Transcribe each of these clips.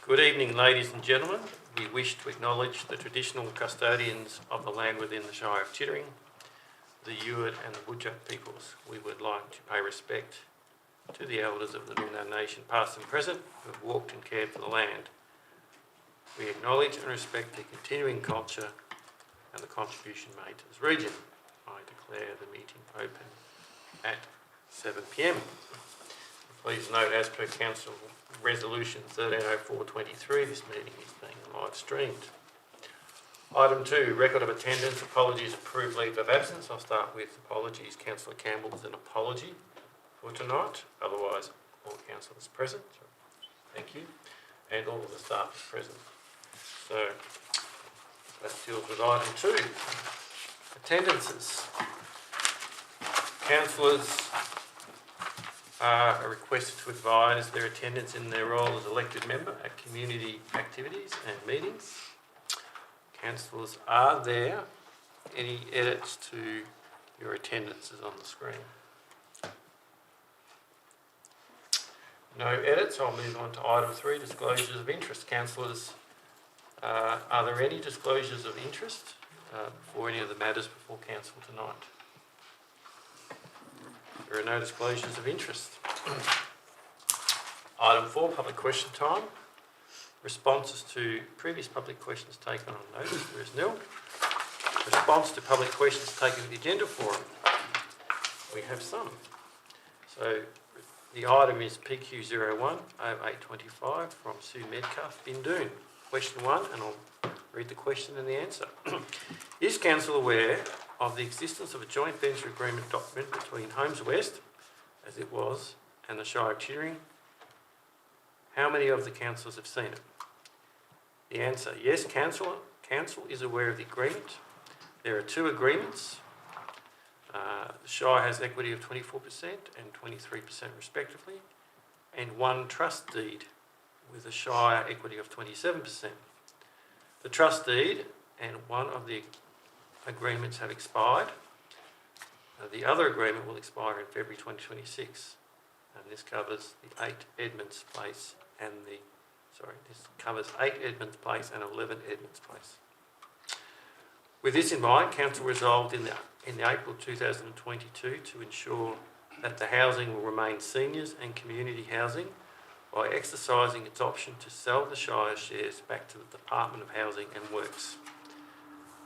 Good evening, ladies and gentlemen. We wish to acknowledge the traditional custodians of the land within the Shire of Chittering, the Ewart and the Whadjuk peoples. We would like to pay respect to the elders of the Noongar Nation, past and present, who have walked and cared for the land. We acknowledge and respect their continuing culture and the contribution made to this region. I declare the meeting open at 7 p.m. Please note, as per Council Resolution 130423, this meeting is being live streamed. Item 2, record of attendance, apologies, approved leave of absence. I'll start with apologies. Councillor Campbell is an apology for tonight. Otherwise, all councillors present. Thank you. And all of the staff is present. So that deals with item 2. Attendances. Councillors are requested to advise their attendance in their role as elected member at community activities and meetings. Councillors, are there any edits to your attendances on the screen? No edits. I'll move on to item 3, disclosures of interest. Councillors, are there any disclosures of interest for any of the matters before council tonight? There are no disclosures of interest. Item 4, public question time. Responses to previous public questions taken on notice. There is nil. Response to public questions taken at the agenda forum. We have some. So the item is PQ010825 from Sue Medcalf, Bindoon. Question 1, and I'll read the question and the answer. Is council aware of the existence of a joint venture agreement document between Homes West, as it was, and the Shire of Chittering? How many of the councillors have seen it? The answer, yes, council is aware of the agreement. There are 2 agreements. The Shire has equity of 24% and 23% respectively, and 1 trust deed with a Shire equity of 27%. The trust deed and 1 of the agreements have expired. The other agreement will expire in February 2026, and this covers the 8 Edmonds Place and this covers 8 Edmonds Place and 11 Edmonds Place. With this in mind, council resolved in April 2022 to ensure that the housing will remain seniors and community housing by exercising its option to sell the Shire shares back to the Department of Housing and Works,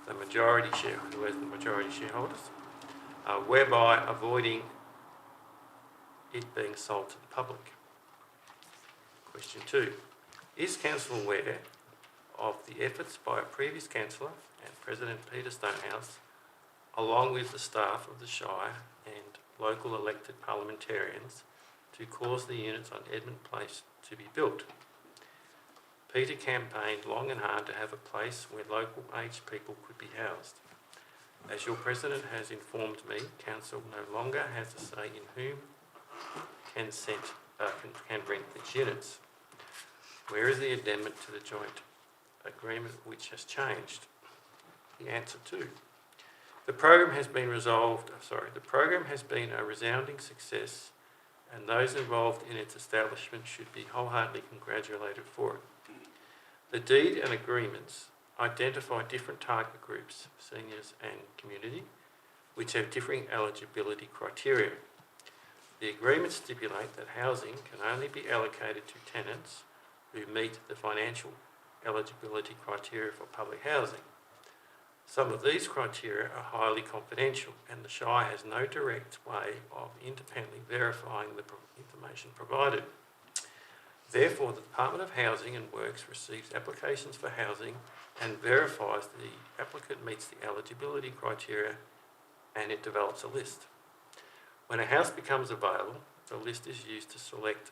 the majority shareholders, whereby avoiding it being sold to the public. Question 2. Is council aware of the efforts by a previous councillor and President Peter Stonehouse, along with the staff of the Shire and local elected parliamentarians, to cause the units on Edmund Place to be built? Peter campaigned long and hard to have a place where local aged people could be housed. As your President has informed me, council no longer has a say in whom can rent these units. Where is the amendment to the joint agreement which has changed? The answer 2. The program has been a resounding success, and those involved in its establishment should be wholeheartedly congratulated for it. The deed and agreements identify different target groups, seniors and community, which have differing eligibility criteria. The agreements stipulate that housing can only be allocated to tenants who meet the financial eligibility criteria for public housing. Some of these criteria are highly confidential, and the Shire has no direct way of independently verifying the information provided. Therefore, the Department of Housing and Works receives applications for housing and verifies the applicant meets the eligibility criteria, and it develops a list. When a house becomes available, the list is used to select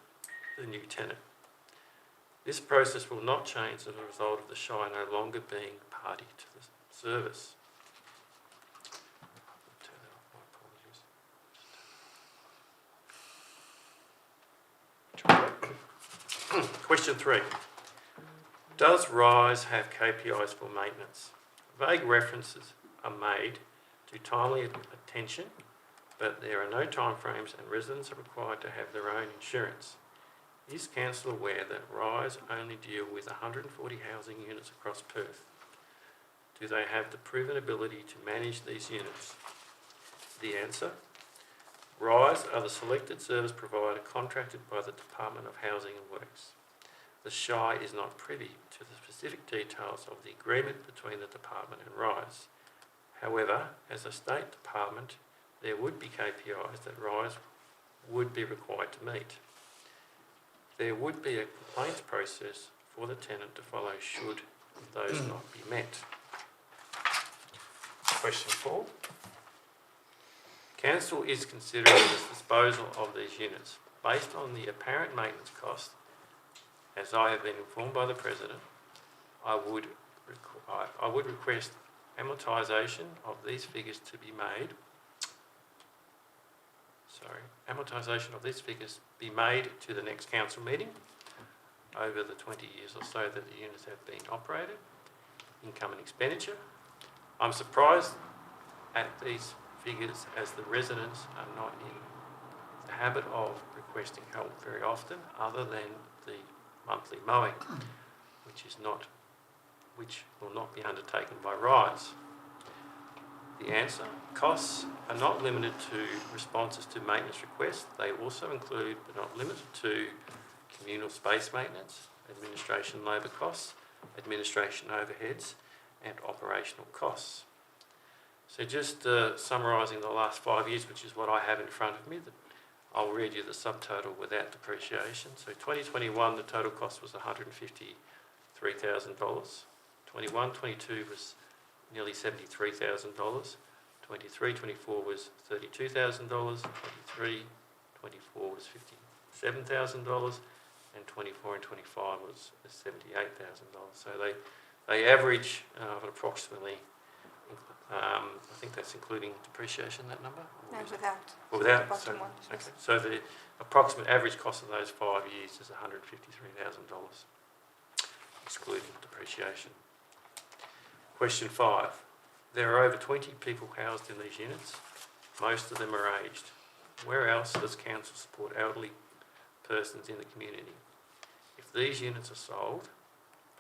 the new tenant. This process will not change as a result of the Shire no longer being party to the service. Question 3. Does RISE have KPIs for maintenance? Vague references are made to timely attention, but there are no timeframes, and residents are required to have their own insurance. Is Council aware that RISE only deal with 140 housing units across Perth? Do they have the proven ability to manage these units? The answer: RISE are the selected service provider contracted by the Department of Housing and Works. The Shire is not privy to the specific details of the agreement between the Department and RISE. However, as a state department, there would be KPIs that RISE would be required to meet. There would be a complaints process for the tenant to follow should those not be met. Question 4. Council is considering the disposal of these units. Based on the apparent maintenance cost, as I have been informed by the President, I would request amortisation of these figures to be made. Amortisation of these figures be made to the next council meeting over the 20 years or so that the units have been operated. Income and expenditure. I'm surprised at these figures as the residents are not in the habit of requesting help very often, other than the monthly mowing, which will not be undertaken by RISE. The answer: costs are not limited to responses to maintenance requests. They also include, but not limited to, communal space maintenance, administration labour costs, administration overheads, and operational costs. So just summarising the last 5 years, which is what I have in front of me, I'll read you the subtotal without depreciation. So 2021, the total cost was $153,000. 21-22 was nearly $73,000. 23-24 was $32,000. 23-24 was $57,000. And 24 and 25 was $78,000. So they average approximately. I think that's including depreciation, that number? No, without. Well, without. The bottom one. Okay. So the approximate average cost of those 5 years is $153,000, excluding depreciation. Question 5. There are over 20 people housed in these units. Most of them are aged. Where else does council support elderly persons in the community? If these units are sold,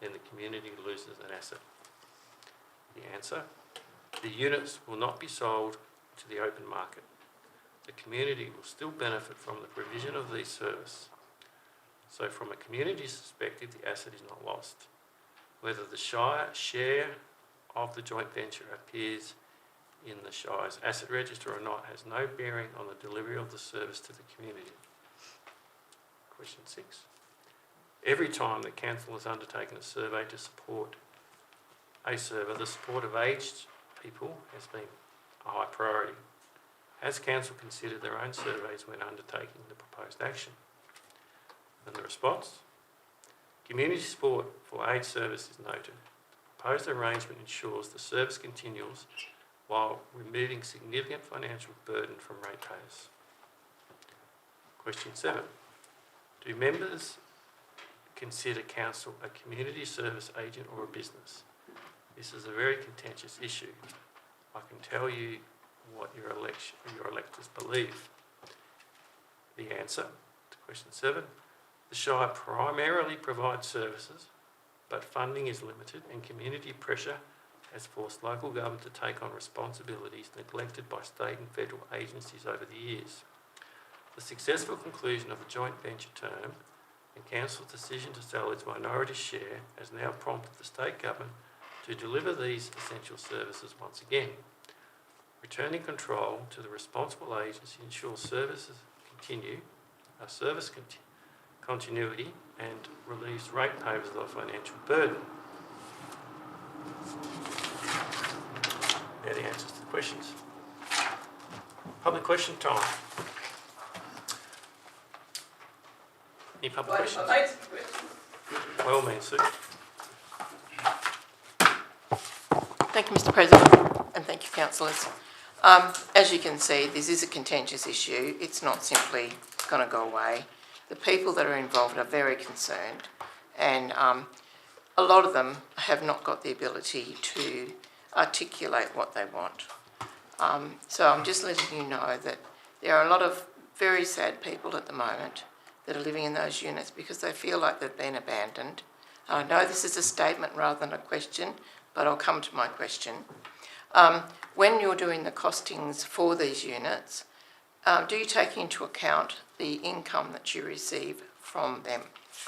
then the community loses an asset. The answer: the units will not be sold to the open market. The community will still benefit from the provision of these services. So from a community's perspective, the asset is not lost. Whether the Shire share of the joint venture appears in the Shire's asset register or not has no bearing on the delivery of the service to the community. Question 6. Every time the council has undertaken a survey to support a server, the support of aged people has been a high priority. Has council considered their own surveys when undertaking the proposed action? And the response: community support for aged service is noted. The proposed arrangement ensures the service continues while removing significant financial burden from ratepayers. Question 7. Do members consider council a community service agent or a business? This is a very contentious issue. I can tell you what your electors believe. The answer to question 7: the Shire primarily provides services, but funding is limited and community pressure has forced local government to take on responsibilities neglected by state and federal agencies over the years. The successful conclusion of the joint venture term and council's decision to sell its minority share has now prompted the state government to deliver these essential services once again. Returning control to the responsible agency ensures service continuity and relieves ratepayers of the financial burden. They're the answers to the questions. Public question time. Any public questions? By all means, Sue. Thank you, Mr. President, and thank you, councillors. As you can see, this is a contentious issue. It's not simply going to go away. The people that are involved are very concerned, and a lot of them have not got the ability to articulate what they want. So I'm just letting you know that there are a lot of very sad people at the moment that are living in those units because they feel like they've been abandoned. I know this is a statement rather than a question, but I'll come to my question. When you're doing the costings for these units, do you take into account the income that you receive from them?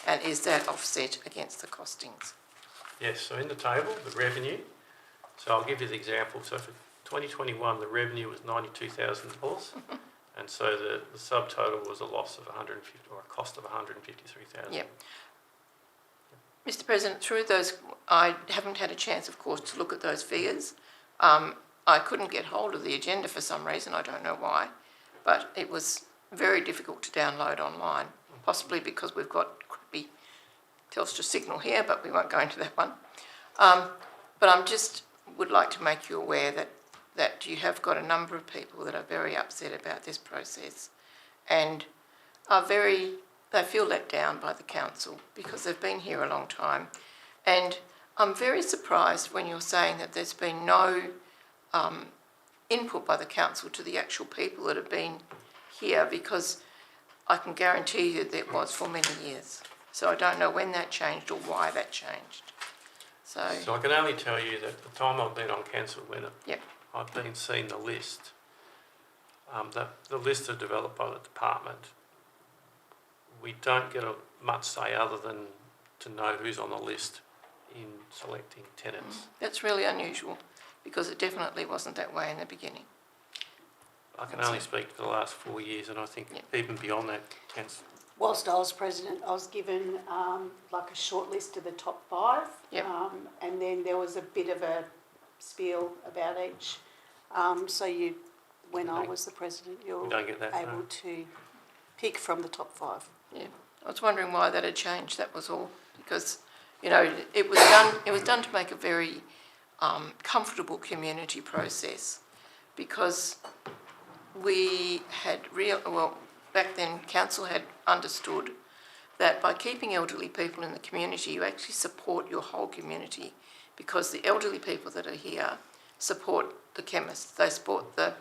And is that offset against the costings? Yes, so in the table, the revenue, so I'll give you the example. So for 2021, the revenue was $92,000, and so the subtotal was a loss of 150, or a cost of 153,000. Yep. Mr. President, through those, I haven't had a chance, of course, to look at those figures. I couldn't get hold of the agenda for some reason, I don't know why, but it was very difficult to download online, possibly because we've got crappy Telstra signal here, but we won't go into that one. But I'm just would like to make you aware that you have got a number of people that are very upset about this process and they feel let down by the council because they've been here a long time. And I'm very surprised when you're saying that there's been no input by the council to the actual people that have been here, because I can guarantee you that it was for many years. So I don't know when that changed or why that changed. So I can only tell you that the time I've been on council, when yep. I've been seeing the list, the lists are developed by the department. We don't get much say other than to know who's on the list in selecting tenants. That's really unusual because it definitely wasn't that way in the beginning. I can only speak for the last 4 years, and I think even beyond that, Councillor. Whilst I was president, I was given like a short list of the top 5, yep. And then there was a bit of a spiel about each. So when I was the president, you're able to pick from the top 5. Yeah, I was wondering why that had changed. That was all, because it was done to make a very comfortable community process, because we had back then council had understood that by keeping elderly people in the community, you actually support your whole community, because the elderly people that are here support the chemist, they support the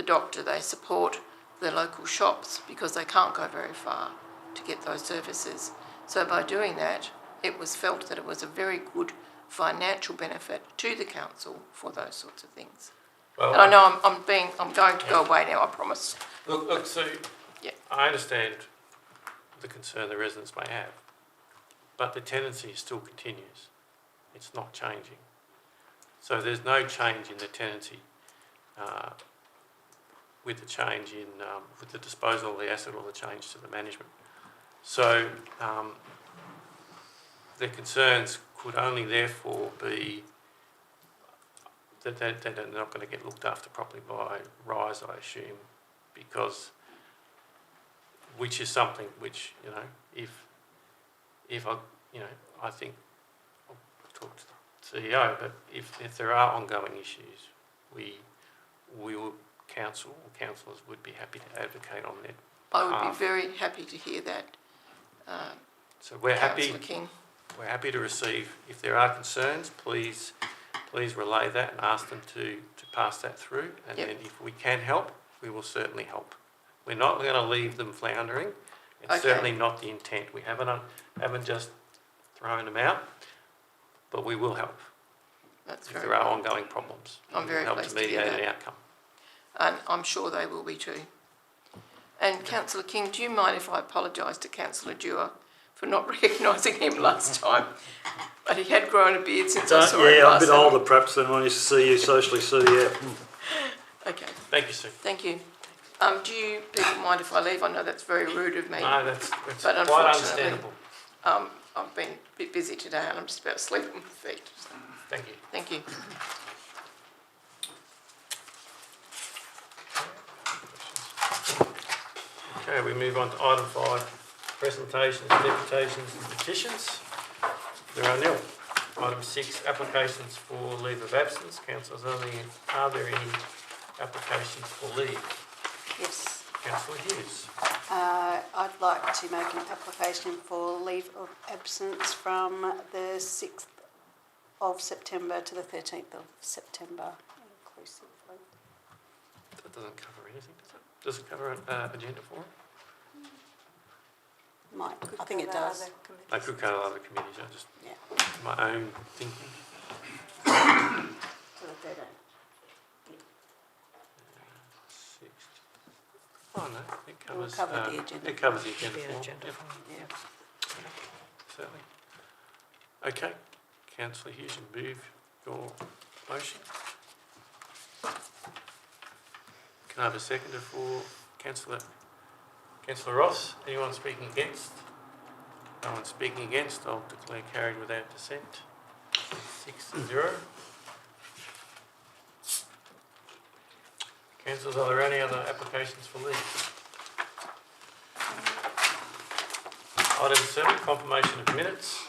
doctor, they support the local shops, because they can't go very far to get those services. So by doing that, it was felt that it was a very good financial benefit to the council for those sorts of things. Well, and I know I'm going to go away now, I promise. Look, Sue, I understand the concern the residents may have, but the tenancy still continues. It's not changing. So there's no change in the tenancy with the change in with the disposal of the asset or the change to the management. So the concerns could only therefore be that they're not going to get looked after properly by Rise, I assume, because which is something which, if I think I'll talk to the CEO, but if there are ongoing issues, we will councillors would be happy to advocate on that. I would be very happy to hear that. So we're happy. King. We're happy to receive. If there are concerns, please relay that and ask them to pass that through. And then if we can help, we will certainly help. We're not going to leave them floundering. It's certainly not the intent. We haven't just thrown them out, but we will help. That's if there are ongoing problems. I'm very pleased to hear that. Help to mediate an outcome. And I'm sure they will be too. And Councillor King, do you mind if I apologise to Councillor Dewar for not recognising him last time? But he had grown a beard since I saw him last time. Yeah, I'm a bit older perhaps than when I used to see you socially, Sue, yeah. Okay. Thank you, Sue. Thank you. Do you people mind if I leave? I know that's very rude of me. No, that's but quite understandable. I've been a bit busy today and I'm just about to sleep on my feet. So. Thank you. Thank you. Okay, we move on to item 5, presentations, deputations and petitions. There are nil. Item 6, applications for leave of absence. Councillors, are there any applications for leave? Yes. Councillor Hughes. I'd like to make an application for leave of absence from the 6th of September to the 13th of September, inclusively. That doesn't cover anything, does it? Does it cover an agenda for it? Might, I think it does. They could go to other committees, I just, Yeah. my own thinking. To the 13th. Oh no, it covers, cover the agenda. it covers the agenda The form. agenda Yep, form. Yeah. certainly. Okay, councillor Hughes, you move your motion. Can I have a seconder for Councillor Ross? Anyone speaking against? No one speaking against, I'll declare carried without dissent. 6-0. Councillors, are there any other applications for leave? Item 7, confirmation of minutes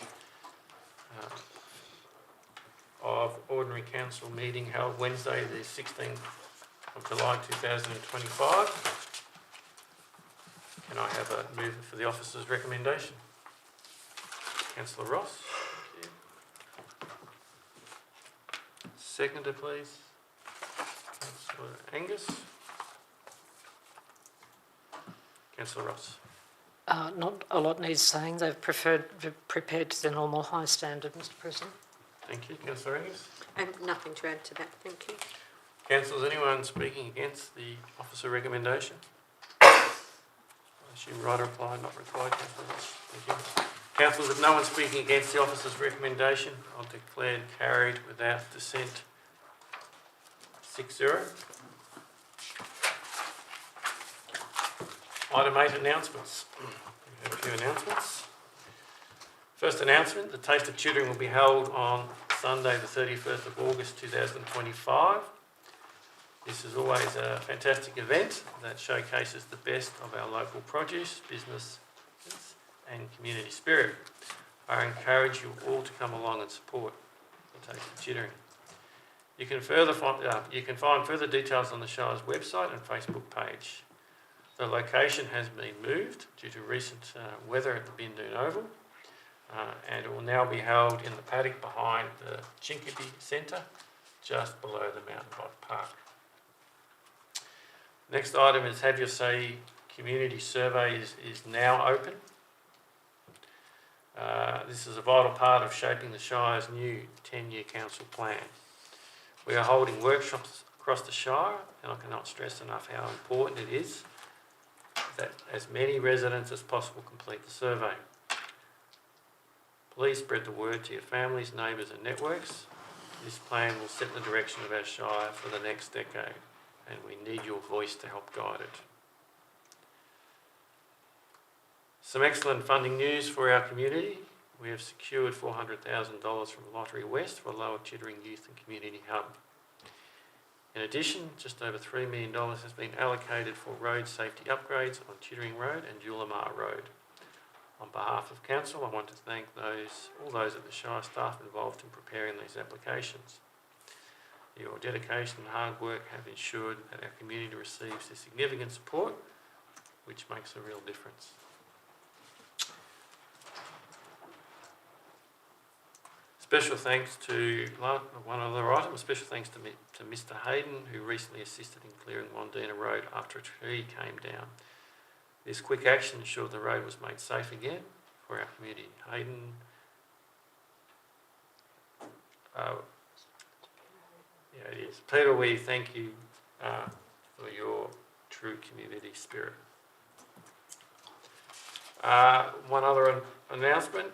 of ordinary council meeting held Wednesday the 16th of July 2025. Can I have a mover for the officer's recommendation? Councillor Ross. Thank you. Seconder, please. Councillor Angus. Councillor Ross. Not a lot needs saying. They've prepared to the normal high standard, Mr. President. Thank you. Councillor Angus. Nothing to add to that, thank you. Councillors, anyone speaking against the officer recommendation? I assume right or reply, not required, Councillor Ross. Thank you. Councillors, if no one's speaking against the officer's recommendation, I'll declare carried without dissent. 6-0. Item 8, announcements. We have a few announcements. First announcement, the Taste of Chittering will be held on Sunday the 31st of August 2025. This is always a fantastic event that showcases the best of our local produce, business and community spirit. I encourage you all to come along and support the Taste of Chittering. You can find further details on the Shire's website and Facebook page. The location has been moved due to recent weather at the Bindoon Oval, and it will now be held in the paddock behind the Chinkipi Centre, just below the mountain bike park. Next item is Have Your Say community survey is now open. This is a vital part of shaping the Shire's new 10-year council plan. We are holding workshops across the Shire, and I cannot stress enough how important it is that as many residents as possible complete the survey. Please spread the word to your families, neighbours and networks. This plan will set the direction of our Shire for the next decade, and we need your voice to help guide it. Some excellent funding news for our community. We have secured $400,000 from Lottery West for Lower Chittering Youth and Community Hub. In addition, just over $3 million has been allocated for road safety upgrades on Chittering Road and Julamar Road. On behalf of Council, I want to thank all those of the Shire staff involved in preparing these applications. Your dedication and hard work have ensured that our community receives this significant support, which makes a real difference. Special thanks to one other item. Special thanks to Mr. Hayden, who recently assisted in clearing Wandina Road after a tree came down. This quick action ensured the road was made safe again for our community. Hayden, yeah, it is. Peter, we thank you for your true community spirit. One other announcement.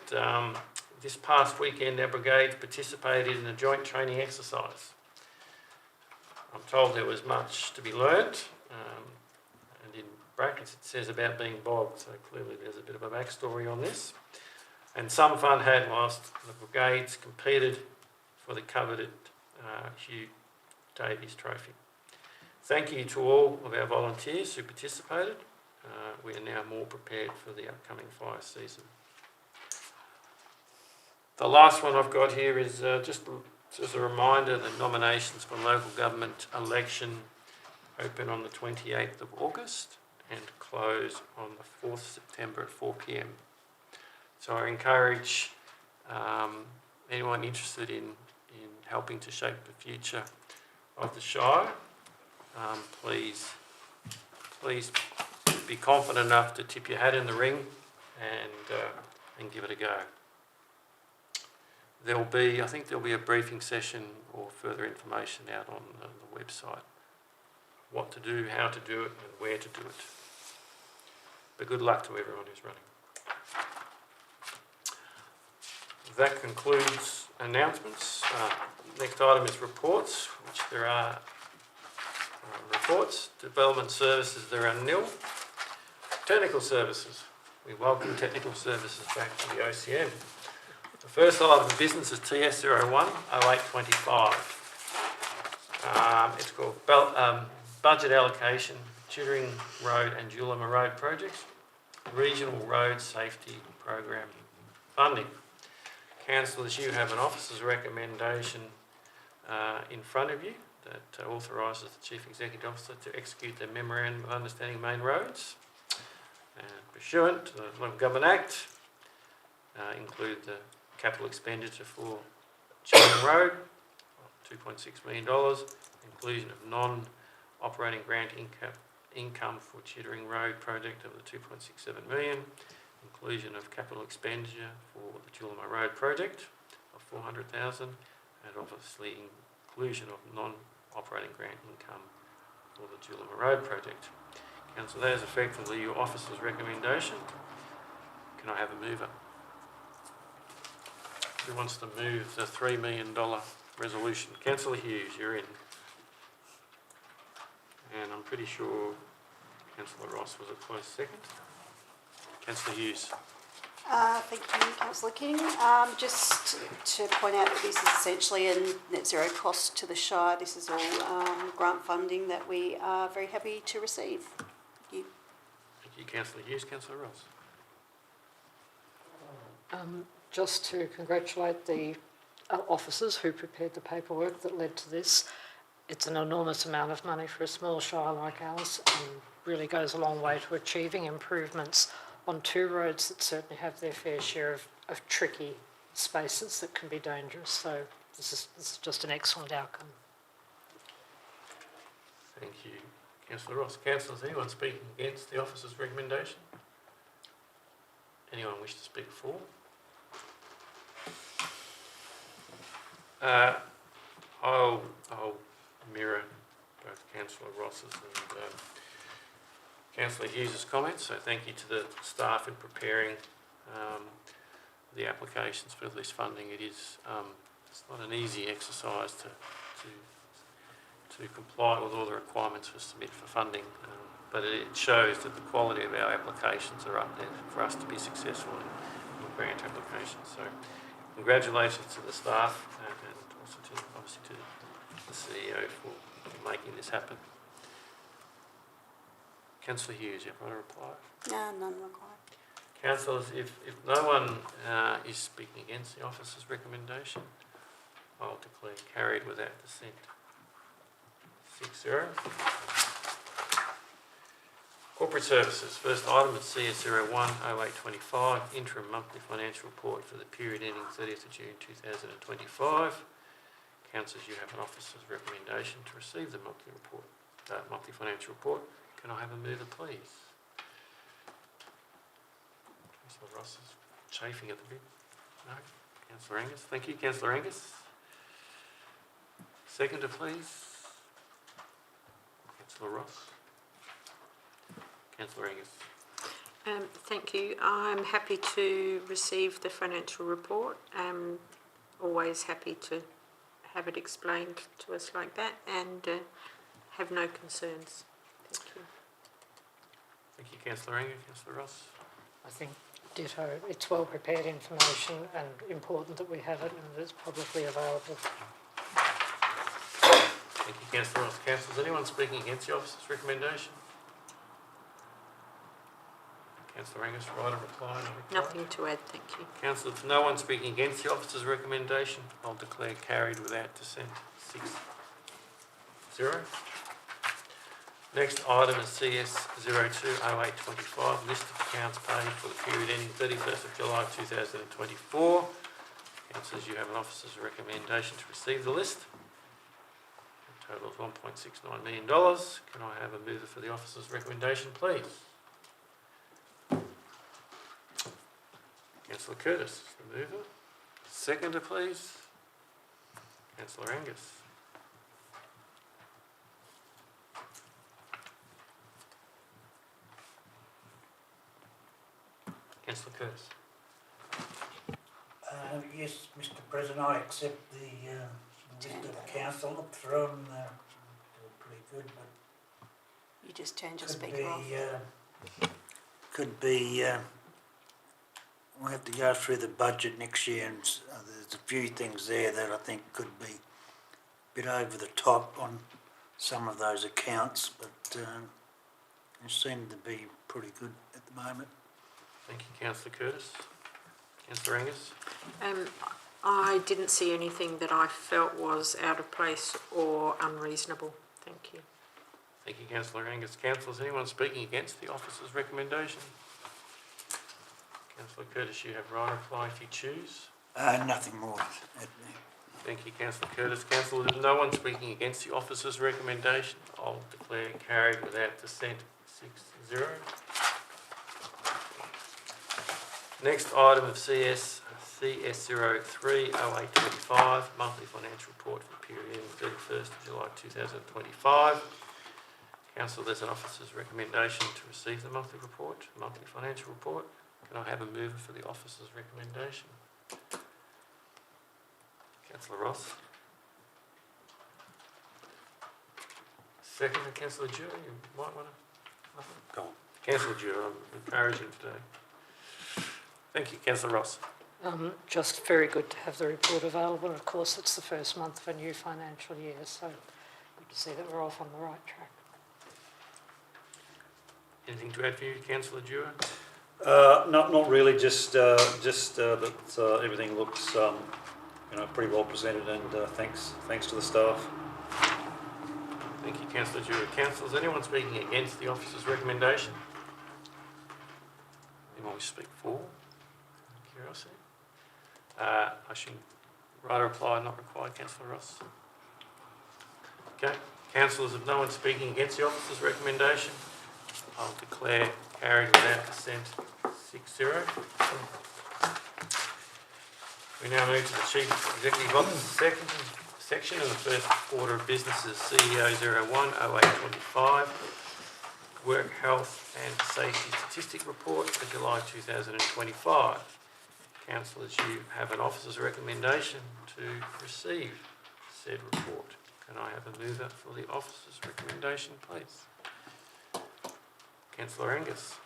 This past weekend, our brigades participated in a joint training exercise. I'm told there was much to be learnt, and in brackets it says about being bogged, so clearly there's a bit of a backstory on this. And some fun had whilst the brigades competed for the coveted Hugh Davies Trophy. Thank you to all of our volunteers who participated. We are now more prepared for the upcoming fire season. The last one I've got here is just as a reminder, the nominations for local government election open on the 28th of August and close on the 4th of September at 4 p.m. So I encourage anyone interested in helping to shape the future of the Shire, please be confident enough to tip your hat in the ring and give it a go. I think there'll be a briefing session or further information out on the website. What to do, how to do it, and where to do it. But good luck to everyone who's running. That concludes announcements. Next item is reports, which there are reports. Development services, there are nil. Technical services. We welcome technical services back to the OCM. The first item of business is TS01-0825. It's called Budget Allocation, Chittering Road and Julema Road Projects, Regional Road Safety Program Funding. Councillors, you have an officer's recommendation in front of you that authorises the Chief Executive Officer to execute the Memorandum of Understanding Main Roads. And pursuant to the Local Government Act, include the capital expenditure for Chittering Road of $2.6 million, inclusion of non-operating grant income for Chittering Road project of the $2.67 million, inclusion of capital expenditure for the Julema Road project of $400,000, and obviously inclusion of non-operating grant income for the Julema Road project. Council, that is effectively your officer's recommendation. Can I have a mover? Who wants to move the $3 million resolution? Councillor Hughes, you're in. And I'm pretty sure Councillor Ross was a close second. Councillor Hughes. Thank you, Councillor King. Just to point out that this is essentially a net zero cost to the Shire. This is all grant funding that we are very happy to receive. Thank you. Thank you, Councillor Hughes. Councillor Ross. Just to congratulate the officers who prepared the paperwork that led to this. It's an enormous amount of money for a small shire like ours and really goes a long way to achieving improvements on two roads that certainly have their fair share of tricky spaces that can be dangerous. So this is just an excellent outcome. Thank you, Councillor Ross. Councillors, anyone speaking against the officer's recommendation? Anyone wish to speak for? I'll mirror both Councillor Ross's and Councillor Hughes' comments. So thank you to the staff in preparing the applications for this funding. It's not an easy exercise to comply with all the requirements for submit for funding, but it shows that the quality of our applications are up there for us to be successful in grant applications. So congratulations to the staff and also obviously to the CEO for making this happen. Councillor Hughes, you have got a reply? No, none required. Councillors, if no one is speaking against the officer's recommendation, I'll declare carried without dissent. 6-0. Corporate Services. First item is CS01-0825, Interim Monthly Financial Report for the period ending 30th of June 2025. Councillors, you have an officer's recommendation to receive the monthly financial report. Can I have a mover, please? Councillor Ross is chafing at the bit. No? Councillor Angus. Thank you. Councillor Angus. Seconder, please. Councillor Ross. Councillor Angus. Thank you. I'm happy to receive the financial report. Always happy to have it explained to us like that and have no concerns. Thank you. Thank you, Councillor Angus. Councillor Ross. I think ditto. It's well prepared information and important that we have it and that it's publicly available. Thank you, Councillor Ross. Councillors, anyone speaking against the officer's recommendation? Councillor Angus, right, a reply? Nothing to add, thank you. Councillor, if no one speaking against the officer's recommendation, I'll declare carried without dissent. 6-0. Next item is CS02-0825, list of accounts paid for the period ending 31st of July 2024. Councillors, you have an officer's recommendation to receive the list. The total is $1.69 million. Can I have a mover for the officer's recommendation, please? Councillor Curtis, the mover. Seconder, please. Councillor Angus. Councillor Curtis. Yes, Mr. President, I accept the list of the council. Look through them, they're pretty good, but You just turned your could speaker off. be, we'll have to go through the budget next year, and there's a few things there that I think could be a bit over the top on some of those accounts, but they seem to be pretty good at the moment. Thank you, Councillor Curtis. Councillor Angus. I didn't see anything that I felt was out of place or unreasonable. Thank you. Thank you, Councillor Angus. Councillors, anyone speaking against the officer's recommendation? Councillor Curtis, you have right of reply if you choose. Nothing more. Thank you, Councillor Curtis. Councillor, there's no one speaking against the officer's recommendation. I'll declare it carried without dissent, 6-0. Next item of CS 03-0825, monthly financial report for the period ending 31st of July 2025. Council, there's an officer's recommendation to receive the monthly report, monthly financial report. Can I have a mover for the officer's recommendation? Councillor Ross. Second, Councillor Dewar, you might want to... Go on. Councillor Dewar, I'm encouraging today. Thank you, Councillor Ross. Just very good to have the report available. And of course, it's the first month of a new financial year, so good to see that we're off on the right track. Anything to add for you, Councillor Dewar? Not really. Just that everything looks, pretty well presented, and thanks to the staff. Thank you, Councillor Dewar. Councillors, anyone speaking against the officer's recommendation? Anyone wish to speak for? Curiosity. I should right reply not required, Councillor Ross. Okay. Councillors, if no one speaking against the officer's recommendation, I'll declare carried without dissent, 6-0. We now move to the Chief Executive Officer section in the first order of businesses, CEO 01-0825, Work Health and Safety Statistic Report for July 2025. Councillors, you have an officer's recommendation to receive said report. Can I have a mover for the officer's recommendation, please? Councillor Angus.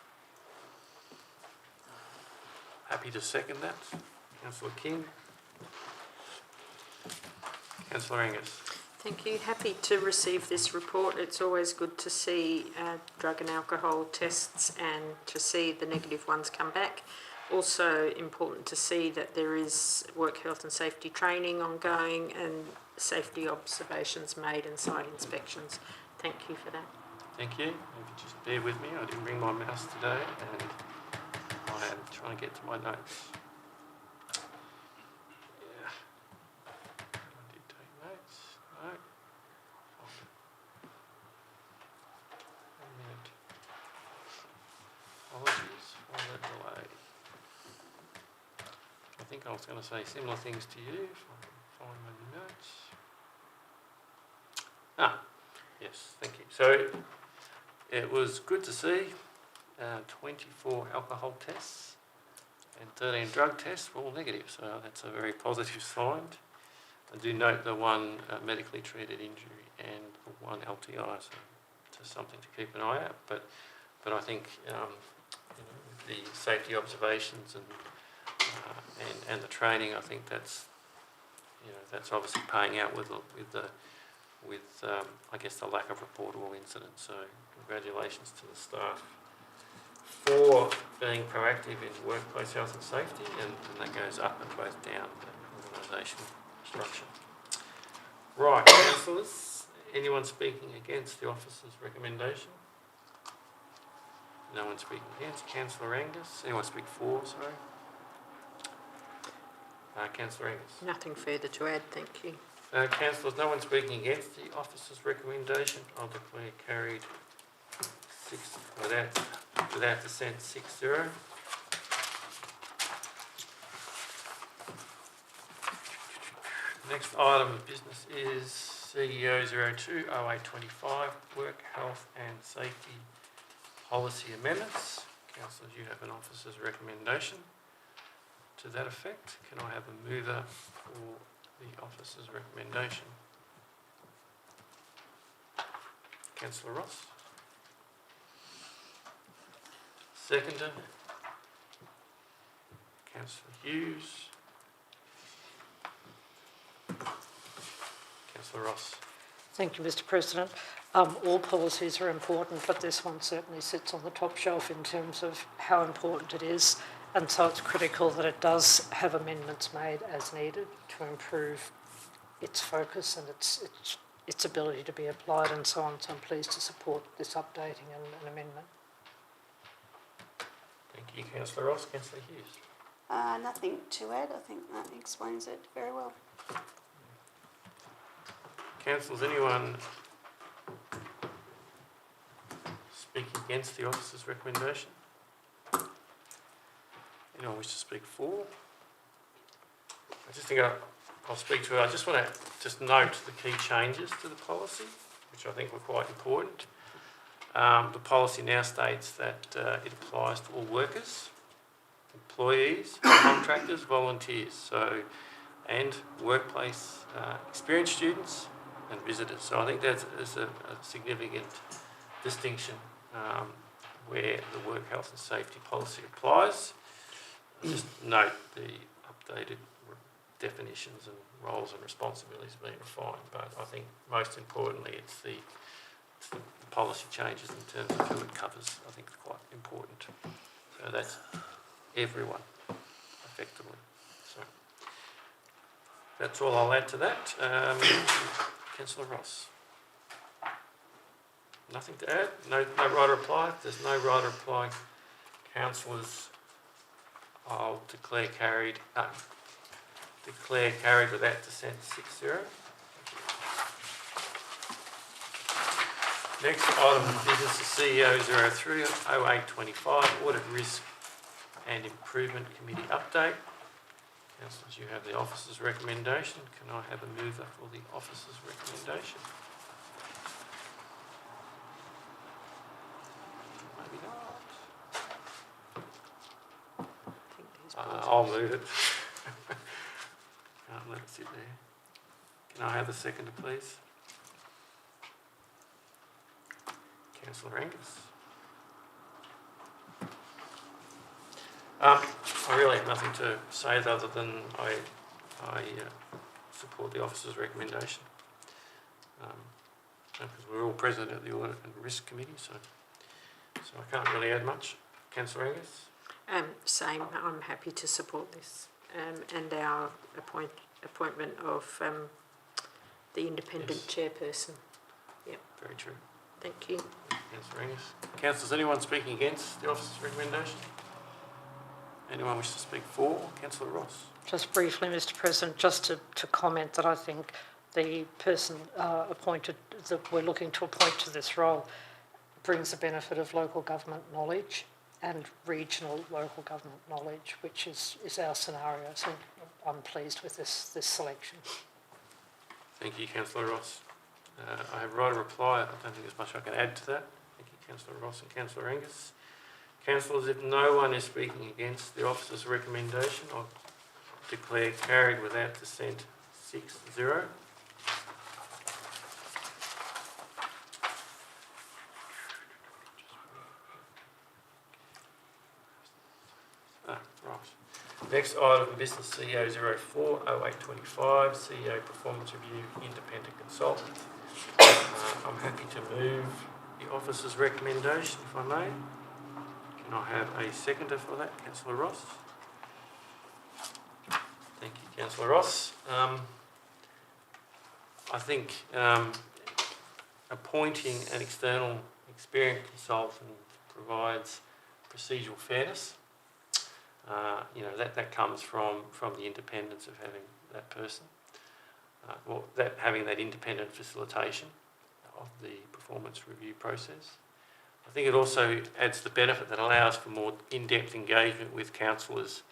Happy to second that. Councillor King. Councillor Angus. Thank you. Happy to receive this report. It's always good to see drug and alcohol tests and to see the negative ones come back. Also important to see that there is work health and safety training ongoing and safety observations made and site inspections. Thank you for that. Thank you. If you just bear with me, I didn't bring my mouse today and I am trying to get to my notes. Yeah. I did take notes. No. A minute. Apologies for the delay. I think I was going to say similar things to you if I can find my notes. Yes, thank you. So it was good to see 24 alcohol tests and 13 drug tests were all negative, so that's a very positive sign. I do note the one medically treated injury and the one LTI, so just something to keep an eye out. But I think the safety observations and the training, I think that's obviously paying out with I guess the lack of reportable incidents. So congratulations to the staff for being proactive in workplace health and safety, and that goes up and both down the organisation structure. Right, councillors, anyone speaking against the officer's recommendation? No one speaking against. Councillor Angus. Anyone speak for, sorry? Councillor Angus. Nothing further to add, thank you. Councillors, no one speaking against the officer's recommendation. I'll declare carried without dissent, 6-0. Next item of business is CEO 020825, Work Health and Safety Policy Amendments. Councillors, you have an officer's recommendation to that effect. Can I have a mover for the officer's recommendation? Councillor Ross. Seconder. Councillor Hughes. Councillor Ross. Thank you, Mr. President. All policies are important, but this one certainly sits on the top shelf in terms of how important it is, and so it's critical that it does have amendments made as needed to improve its focus and its ability to be applied and so on. So I'm pleased to support this updating and amendment. Thank you, Councillor Ross. Councillor Hughes. Nothing to add. I think that explains it very well. Councillors, anyone speak against the officer's recommendation? Anyone wish to speak for? I just think I'll speak to it. I just want to note the key changes to the policy, which I think were quite important. The policy now states that it applies to all workers, employees, contractors, volunteers, and workplace experienced students and visitors. So I think that's a significant distinction where the work health and safety policy applies. Just note the updated definitions and roles and responsibilities being refined, but I think most importantly it's the policy changes in terms of who it covers. I think it's quite important. So that's everyone effectively. So that's all I'll add to that. Councillor Ross. Nothing to add? No right to reply? If there's no right to reply, councillors, I'll declare carried. Declare carried without dissent 6-0. Next item of business is CEO 030825 Audit Risk and Improvement Committee update. Councillors, you have the officer's recommendation. Can I have a mover for the officer's recommendation? Maybe not. I'll move it. Can't let it sit there. Can I have the seconder, please? Councillor Angus. I really have nothing to say other than I support the officer's recommendation. Because we're all present at the Audit and Risk Committee, so I can't really add much. Councillor Angus? Same, I'm happy to support this and our appointment of the independent chairperson. Yep. Very true. Thank you. Councillor Angus. Councillors, anyone speaking against the officer's recommendation? Anyone wish to speak for? Councillor Ross. Just briefly, Mr. President, just to comment that I think the person appointed, that we're looking to appoint to this role, brings the benefit of local government knowledge and regional local government knowledge, which is our scenario. So I'm pleased with this selection. Thank you, Councillor Ross. I have right of reply. I don't think there's much I can add to that. Thank you, Councillor Ross and Councillor Angus. Councillors, if no one is speaking against the officer's recommendation, I'll declare carried without dissent 6-0. Right. Next item of business, CEO 040825, CEO Performance Review Independent Consultant. I'm happy to move the officer's recommendation, if I may. Can I have a seconder for that, Councillor Ross? Thank you, Councillor Ross. I think appointing an external experienced consultant provides procedural fairness. That comes from the independence of having that person, having that independent facilitation of the performance review process. I think it also adds the benefit that allows for more in-depth engagement with councillors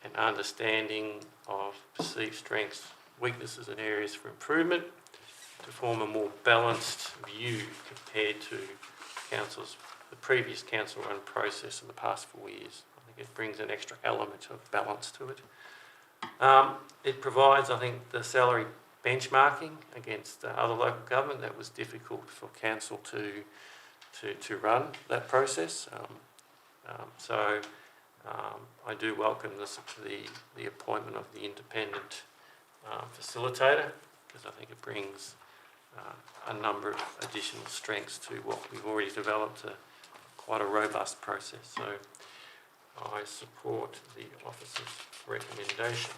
and understanding of perceived strengths, weaknesses and areas for improvement to form a more balanced view compared to the previous council run process in the past 4 years. I think it brings an extra element of balance to it. It provides, I think, the salary benchmarking against other local government. That was difficult for council to run that process. I do welcome the appointment of the independent facilitator, because I think it brings a number of additional strengths to what we've already developed, quite a robust process. So I support the officer's recommendation.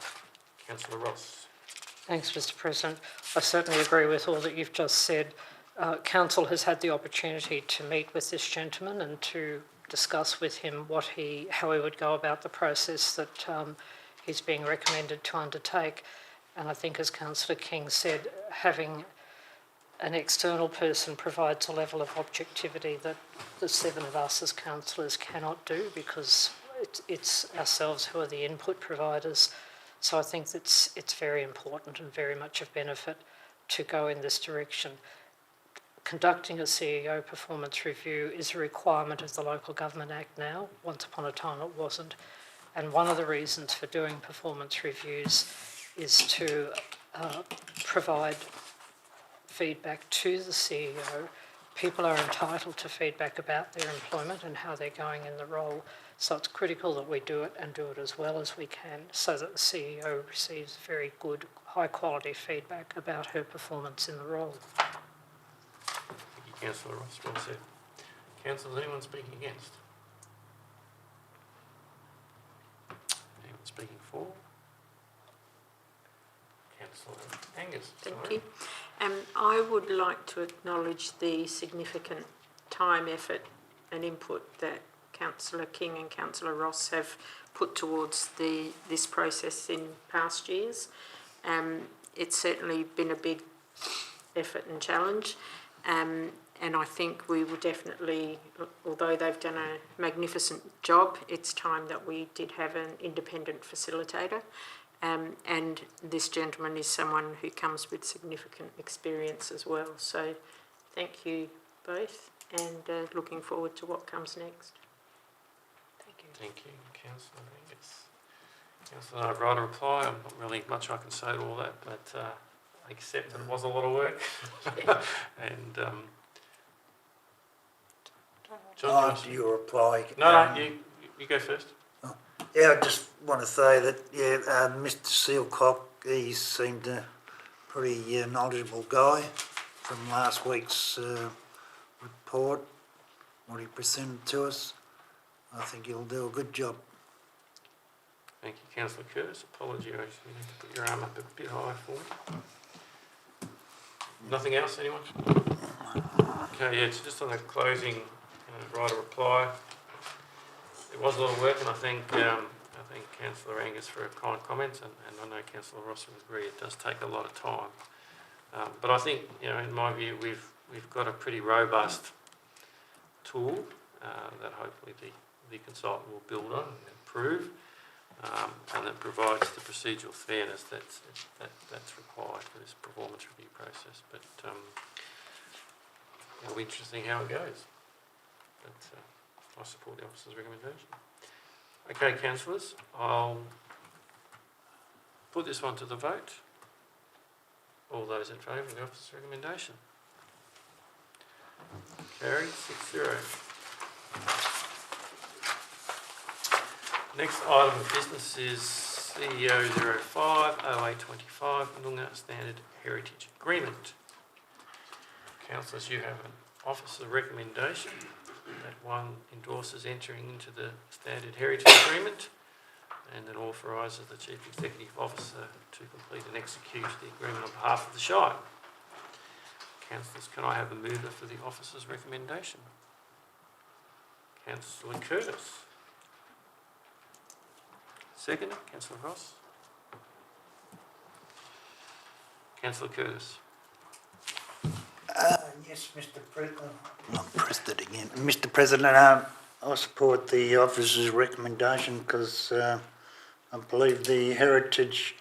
Councillor Ross. Thanks, Mr President. I certainly agree with all that you've just said. Council has had the opportunity to meet with this gentleman and to discuss with him how he would go about the process that he's being recommended to undertake. And I think, as Councillor King said, having an external person provides a level of objectivity that the 7 of us as councillors cannot do, because it's ourselves who are the input providers. So I think it's very important and very much of benefit to go in this direction. Conducting a CEO performance review is a requirement of the Local Government Act now. Once upon a time it wasn't. And one of the reasons for doing performance reviews is to provide feedback to the CEO. People are entitled to feedback about their employment and how they're going in the role. So it's critical that we do it and do it as well as we can, so that the CEO receives very good, high quality feedback about her performance in the role. Thank you, Councillor Ross. Well said. Councillor, is anyone speaking against? Anyone speaking for? Councillor Angus. Thank you. I would like to acknowledge the significant time, effort and input that Councillor King and Councillor Ross have put towards this process in past years. It's certainly been a big effort and challenge, and I think we will definitely, although they've done a magnificent job, it's time that we did have an independent facilitator. And this gentleman is someone who comes with significant experience as well. So thank you both, and looking forward to what comes next. Thank you. Thank you, Councillor Angus. Councillor, I'd write a reply. I'm not really much I can say to all that, but I accept that it was a lot of work. And John, After your reply. no, you go first. Yeah, I just want to say that, Mr Sealcock, he seemed a pretty knowledgeable guy from last week's report, what he presented to us. I think he'll do a good job. Thank you, Councillor Curtis. Apologies, you need to put your arm up a bit higher for me. Nothing else, anyone? Okay, yeah, it's just on the closing, write a reply. It was a lot of work, and I thank Councillor Angus for her kind comments, and I know Councillor Ross will agree it does take a lot of time. But I think, in my view, we've got a pretty robust tool that hopefully the consultant will build on and improve, and that provides the procedural fairness that's required for this performance review process. But it'll be interesting how it goes. But I support the officer's recommendation. Okay, councillors, I'll put this one to the vote. All those in favour of the officer's recommendation? Carried, 6-0. Next item of business is CEO 05-0825 Noongar Standard Heritage Agreement. Councillors, you have an officer recommendation that one endorses entering into the Standard Heritage Agreement and then authorises the Chief Executive Officer to complete and execute the agreement on behalf of the Shire. Councillors, can I have a mover for the officer's recommendation? Councillor Curtis. Second, Councillor Ross. Councillor Curtis. Yes, Mr President. I pressed it again. Mr President, I support the officer's recommendation because I believe the heritage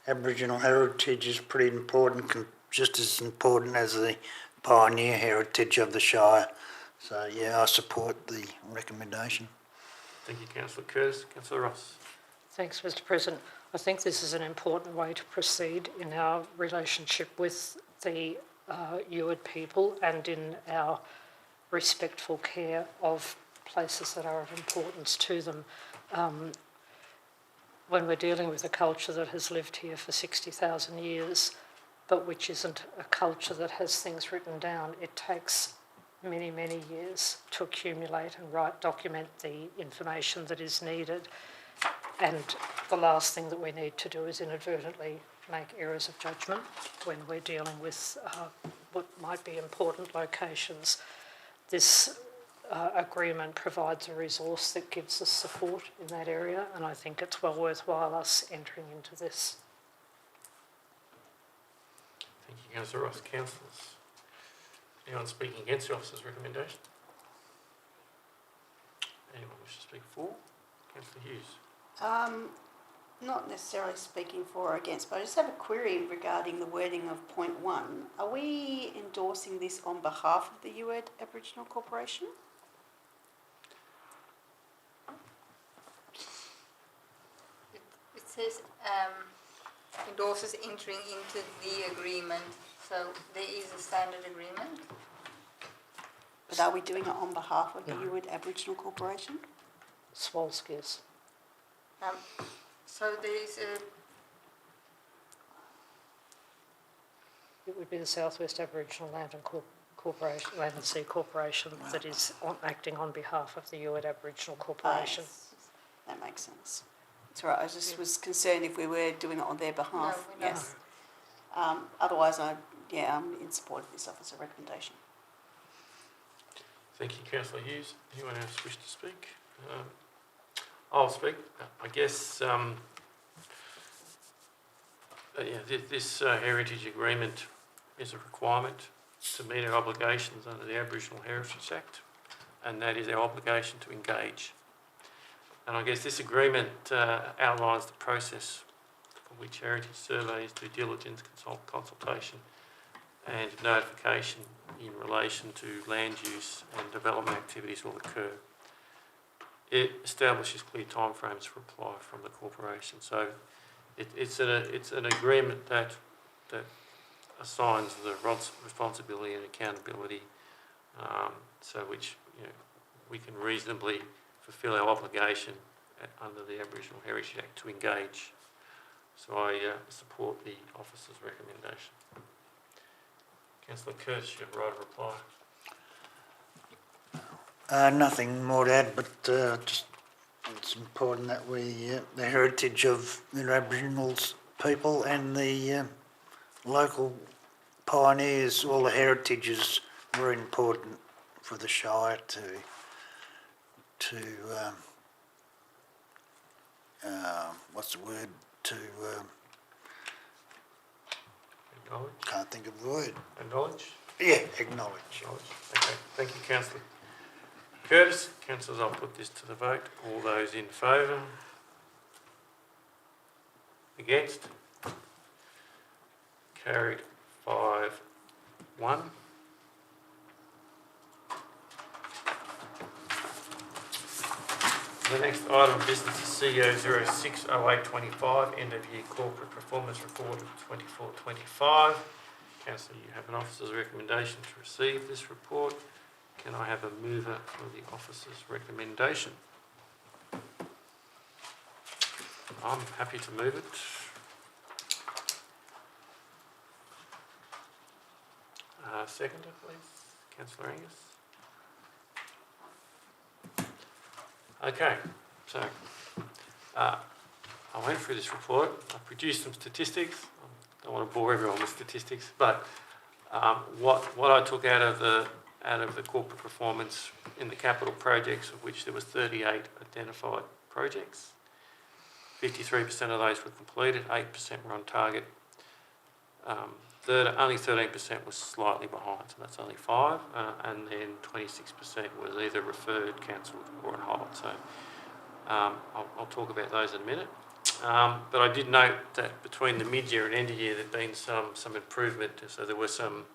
Aboriginal heritage is pretty important, just as important as the pioneer heritage of the Shire. So yeah, I support the recommendation. Thank you, Councillor Curtis. Councillor Ross. Thanks, Mr. President. I think this is an important way to proceed in our relationship with the Yuid people and in our respectful care of places that are of importance to them. When we're dealing with a culture that has lived here for 60,000 years, but which isn't a culture that has things written down, it takes many, many years to accumulate and document the information that is needed. And the last thing that we need to do is inadvertently make errors of judgment when we're dealing with what might be important locations. This agreement provides a resource that gives us support in that area, and I think it's well worthwhile us entering into this. Thank you, Councillor Ross. Councillors. Anyone speaking against the officer's recommendation? Anyone wish to speak for? Councillor Hughes. Not necessarily speaking for or against, but I just have a query regarding the wording of point 1. Are we endorsing this on behalf of the UED Aboriginal Corporation? It says endorses entering into the agreement, so there is a standard agreement. But are we doing it on behalf of the UED Aboriginal Corporation? Swalskis. So there is a... It would be the Southwest Aboriginal Land and Sea Corporation that is acting on behalf of the UED Aboriginal Corporation. Yes. That makes sense. It's all right. I just was concerned if we were doing it on their behalf. No, we're not. Yes. Otherwise, I'm in support of this officer recommendation. Thank you, Councillor Hughes. Anyone else wish to speak? I'll speak. I guess this heritage agreement is a requirement to meet our obligations under the Aboriginal Heritage Act, and that is our obligation to engage. And I guess this agreement outlines the process for which heritage surveys, due diligence, consultation and notification in relation to land use and development activities will occur. It establishes clear timeframes for reply from the corporation. So it's an agreement that assigns the responsibility and accountability, so which we can reasonably fulfil our obligation under the Aboriginal Heritage Act to engage. So I support the officer's recommendation. Councillor Curtis, you have the right of reply. Nothing more to add, but just it's important that we, the heritage of the Aboriginals people and the local pioneers, all the heritage is very important for the Shire to what's the word, to Acknowledge? can't think of the word. Acknowledge? Yeah, acknowledge. Acknowledge. Okay, thank you, Councillor Curtis. Councillors, I'll put this to the vote. All those in favour? Against? Carried 5-1. The next item of business is CO 060825, end of year corporate performance report of 24-25. Councillor, you have an officer's recommendation to receive this report. Can I have a mover for the officer's recommendation? I'm happy to move it. Seconder, please. Councillor Angus. Okay, so I went through this report. I produced some statistics. I don't want to bore everyone with statistics, but what I took out of the corporate performance in the capital projects, of which there was 38 identified projects, 53% of those were completed, 8% were on target. Only 13% was slightly behind, so that's only 5, and then 26% was either referred, cancelled or on hold. So I'll talk about those in a minute. But I did note that between the mid-year and end-of-year, there'd been some improvement. So there were some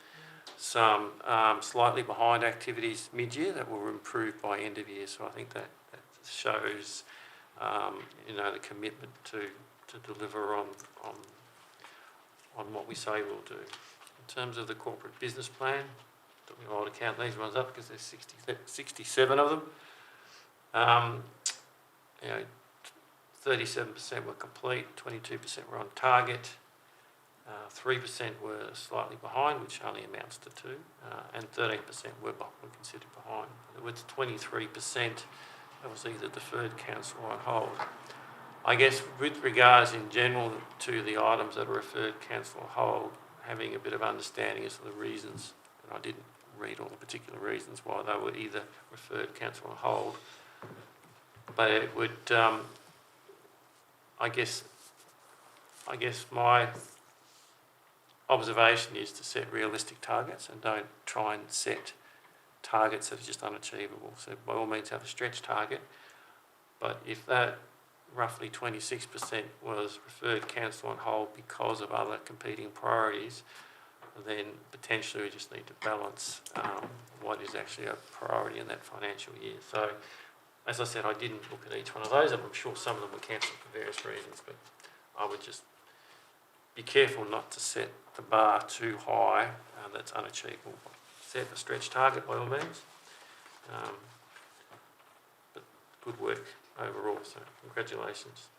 slightly behind activities mid-year that were improved by end-of-year. So I think that shows, the commitment to deliver on what we say we'll do. In terms of the corporate business plan, took me a while to count these ones up because there's 67 of them. 37% were complete, 22% were on target, 3% were slightly behind, which only amounts to 2, and 13% were considered behind. With 23%, that was either deferred, cancelled or on hold. I guess with regards in general to the items that are referred, cancelled or hold, having a bit of understanding as to the reasons, and I didn't read all the particular reasons why they were either referred, cancelled or hold, but it would, I guess my observation is to set realistic targets and don't try and set targets that are just unachievable. So by all means have a stretch target, but if that roughly 26% was referred, cancelled and hold because of other competing priorities, then potentially we just need to balance what is actually a priority in that financial year. So as I said, I didn't look at each one of those. I'm sure some of them were cancelled for various reasons, but I would just be careful not to set the bar too high that's unachievable. Set a stretch target by all means, but good work overall, so congratulations,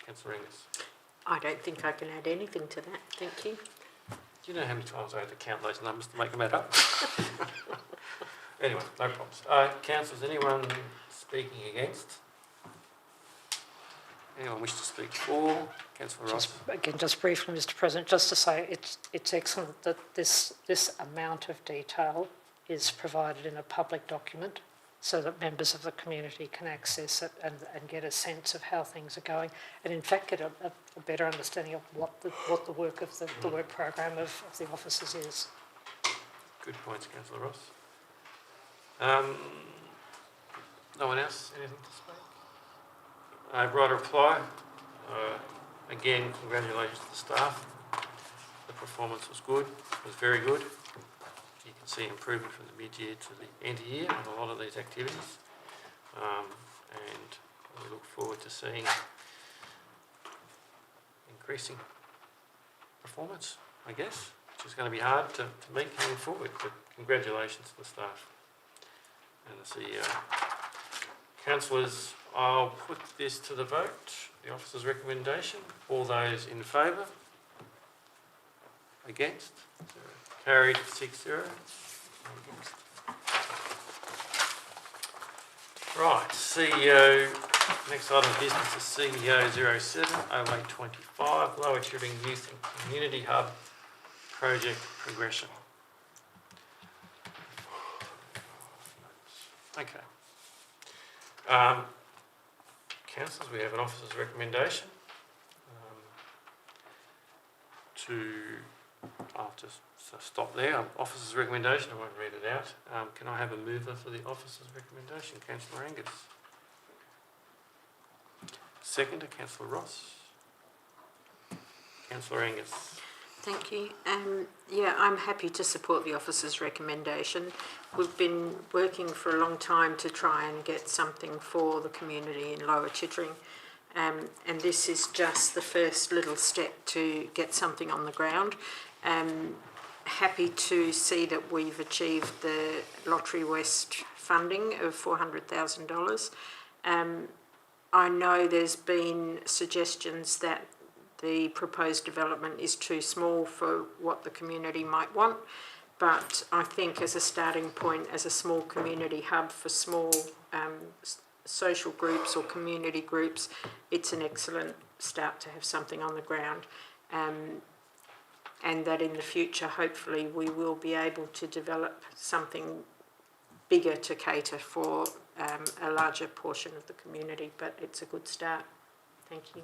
Councillor Angus. I don't think I can add anything to that, thank you. Do you know how many times I had to count those numbers to make them add up? Anyway, no problems. Councillors, anyone speaking against? Anyone wish to speak for? Councillor Ross. Just briefly, Mr. President, just to say it's excellent that this amount of detail is provided in a public document so that members of the community can access it and get a sense of how things are going, and in fact get a better understanding of what the work of the work program of the officers is. Good points, Councillor Ross. No one else? Anything to speak? Right reply. Again, congratulations to the staff. The performance was good. It was very good. You can see improvement from the mid-year to the end of year on a lot of these activities, and we look forward to seeing increasing performance, I guess, which is going to be hard to meet coming forward, but congratulations to the staff and the CEO. Councillors, I'll put this to the vote, the officer's recommendation. All those in favour? Against? Carried 6-0. Right, CEO, next item of business is CEO 07-0825, Lower Chittering Youth and Community Hub Project Progression. Okay. Councillors, we have an officer's recommendation I'll just stop there. Officer's recommendation, I won't read it out. Can I have a mover for the officer's recommendation? Councillor Angus. Seconder, Councillor Ross. Councillor Angus. Thank you. I'm happy to support the officer's recommendation. We've been working for a long time to try and get something for the community in Lower Chittering, and this is just the first little step to get something on the ground. Happy to see that we've achieved the Lottery West funding of $400,000. I know there's been suggestions that the proposed development is too small for what the community might want, but I think as a starting point, as a small community hub for small social groups or community groups, it's an excellent start to have something on the ground, and that in the future hopefully we will be able to develop something bigger to cater for a larger portion of the community, but it's a good start. Thank you.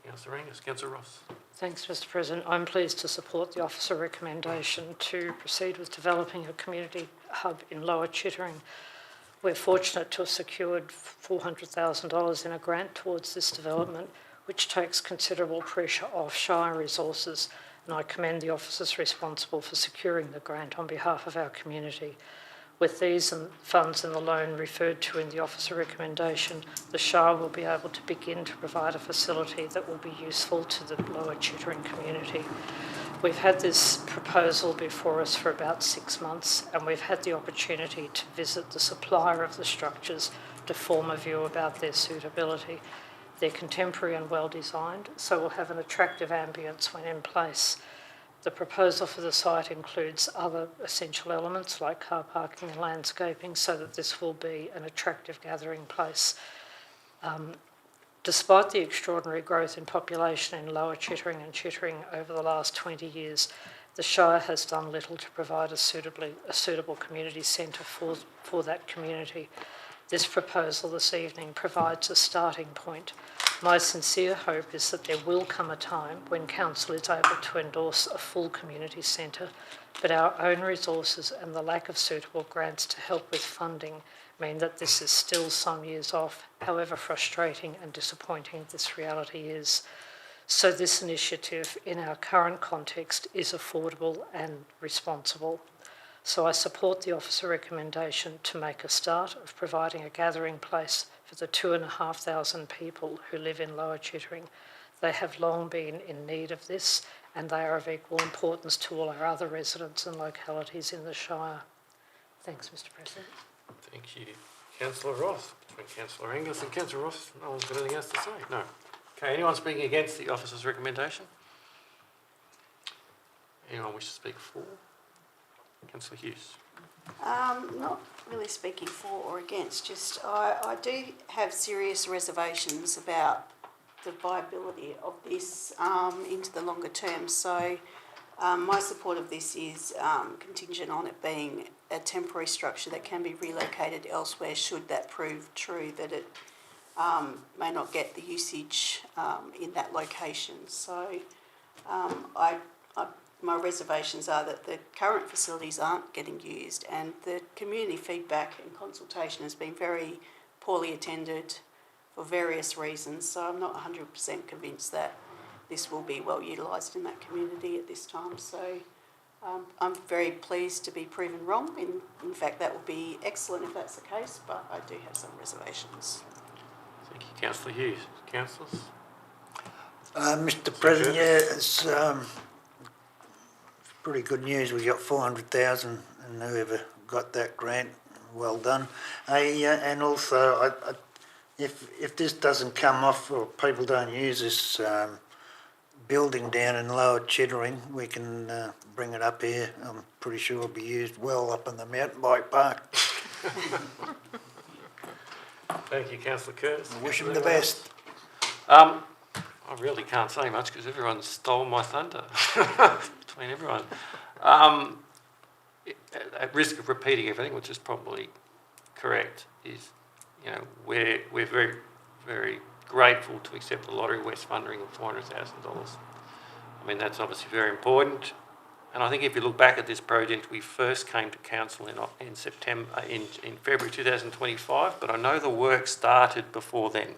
Councillor Angus. Councillor Ross. Thanks, Mr. President. I'm pleased to support the officer recommendation to proceed with developing a community hub in Lower Chittering. We're fortunate to have secured $400,000 in a grant towards this development, which takes considerable pressure off Shire resources, and I commend the officers responsible for securing the grant on behalf of our community. With these funds and the loan referred to in the officer recommendation, the Shire will be able to begin to provide a facility that will be useful to the Lower Chittering community. We've had this proposal before us for about 6 months, and we've had the opportunity to visit the supplier of the structures to form a view about their suitability. They're contemporary and well designed, so will have an attractive ambience when in place. The proposal for the site includes other essential elements like car parking and landscaping, so that this will be an attractive gathering place. Despite the extraordinary growth in population in Lower Chittering and Chittering over the last 20 years, the Shire has done little to provide a suitable community centre for that community. This proposal this evening provides a starting point. My sincere hope is that there will come a time when Council is able to endorse a full community centre, but our own resources and the lack of suitable grants to help with funding mean that this is still some years off, however frustrating and disappointing this reality is. So this initiative, in our current context, is affordable and responsible. So I support the officer recommendation to make a start of providing a gathering place for the 2,500 people who live in Lower Chittering. They have long been in need of this, and they are of equal importance to all our other residents and localities in the Shire. Thanks, Mr. President. Thank you. Councillor Ross. Between Councillor Angus and Councillor Ross, no one's got anything else to say? No. Okay, anyone speaking against the officer's recommendation? Anyone wish to speak for? Councillor Hughes. Not really speaking for or against, just I do have serious reservations about the viability of this into the longer term. So my support of this is contingent on it being a temporary structure that can be relocated elsewhere should that prove true, that it may not get the usage in that location. So my reservations are that the current facilities aren't getting used, and the community feedback and consultation has been very poorly attended for various reasons. So I'm not 100% convinced that this will be well utilised in that community at this time. So I'm very pleased to be proven wrong. In fact, that will be excellent if that's the case, but I do have some reservations. Thank you, Councillor Hughes. Councillors? Mr. President, yeah, it's pretty good news. We got 400,000, and whoever got that grant, well done. And also, if this doesn't come off or people don't use this building down in Lower Chittering, we can bring it up here. I'm pretty sure it'll be used well up in the mountain bike park. Thank you, Councillor Curtis. I wish him the best. I really can't say much because everyone stole my thunder between everyone. At risk of repeating everything, which is probably correct, is we're very, very grateful to accept the Lottery West funding of $400,000. I mean, that's obviously very important. And I think if you look back at this project, we first came to council in February 2025, but I know the work started before then.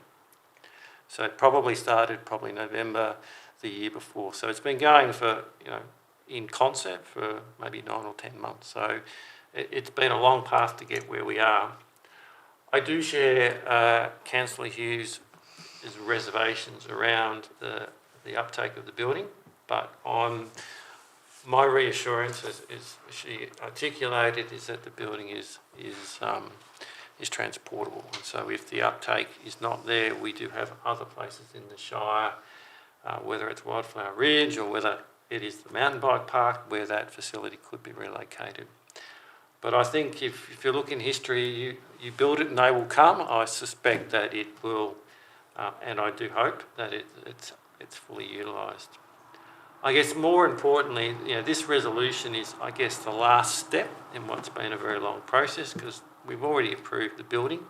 So it probably started November the year before. So it's been going for, in concept for maybe 9 or 10 months. So it's been a long path to get where we are. I do share Councillor Hughes' reservations around the uptake of the building, but on my reassurance, as she articulated, is that the building is transportable. And so if the uptake is not there, we do have other places in the Shire, whether it's Wildflower Ridge or whether it is the mountain bike park, where that facility could be relocated. But I think if you look in history, you build it and they will come. I suspect that it will, and I do hope that it's fully utilised. I guess more importantly, this resolution is, I guess, the last step in what's been a very long process, because we've already approved the building,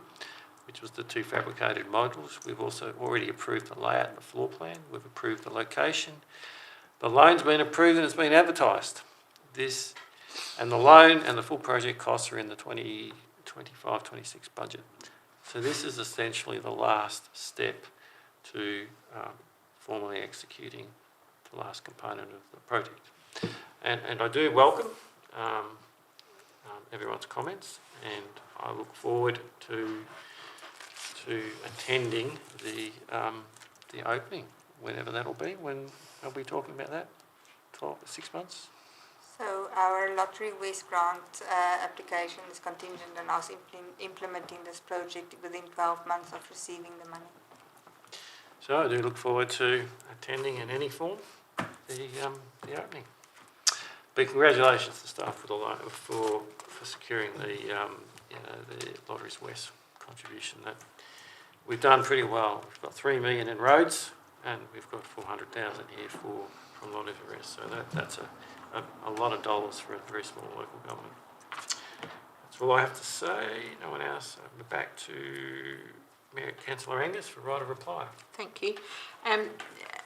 which was the 2 fabricated modules. We've also already approved the layout and the floor plan. We've approved the location. The loan's been approved and it's been advertised. And the loan and the full project costs are in the 2025-26 budget. So this is essentially the last step to formally executing the last component of the project. And I do welcome everyone's comments, and I look forward to attending the opening, whenever that'll be. When are we talking about that? 6 months? So our lottery waste grant application is contingent on us implementing this project within 12 months of receiving the money. So I do look forward to attending in any form the opening. But congratulations to staff for securing the Lotteries West contribution. That we've done pretty well. We've got 3 million in roads, and we've got 400,000 here from Lotteries West. So that's a lot of dollars for a very small local government. That's all I have to say. No one else. I'm back to Councillor Angus for right of reply. Thank you.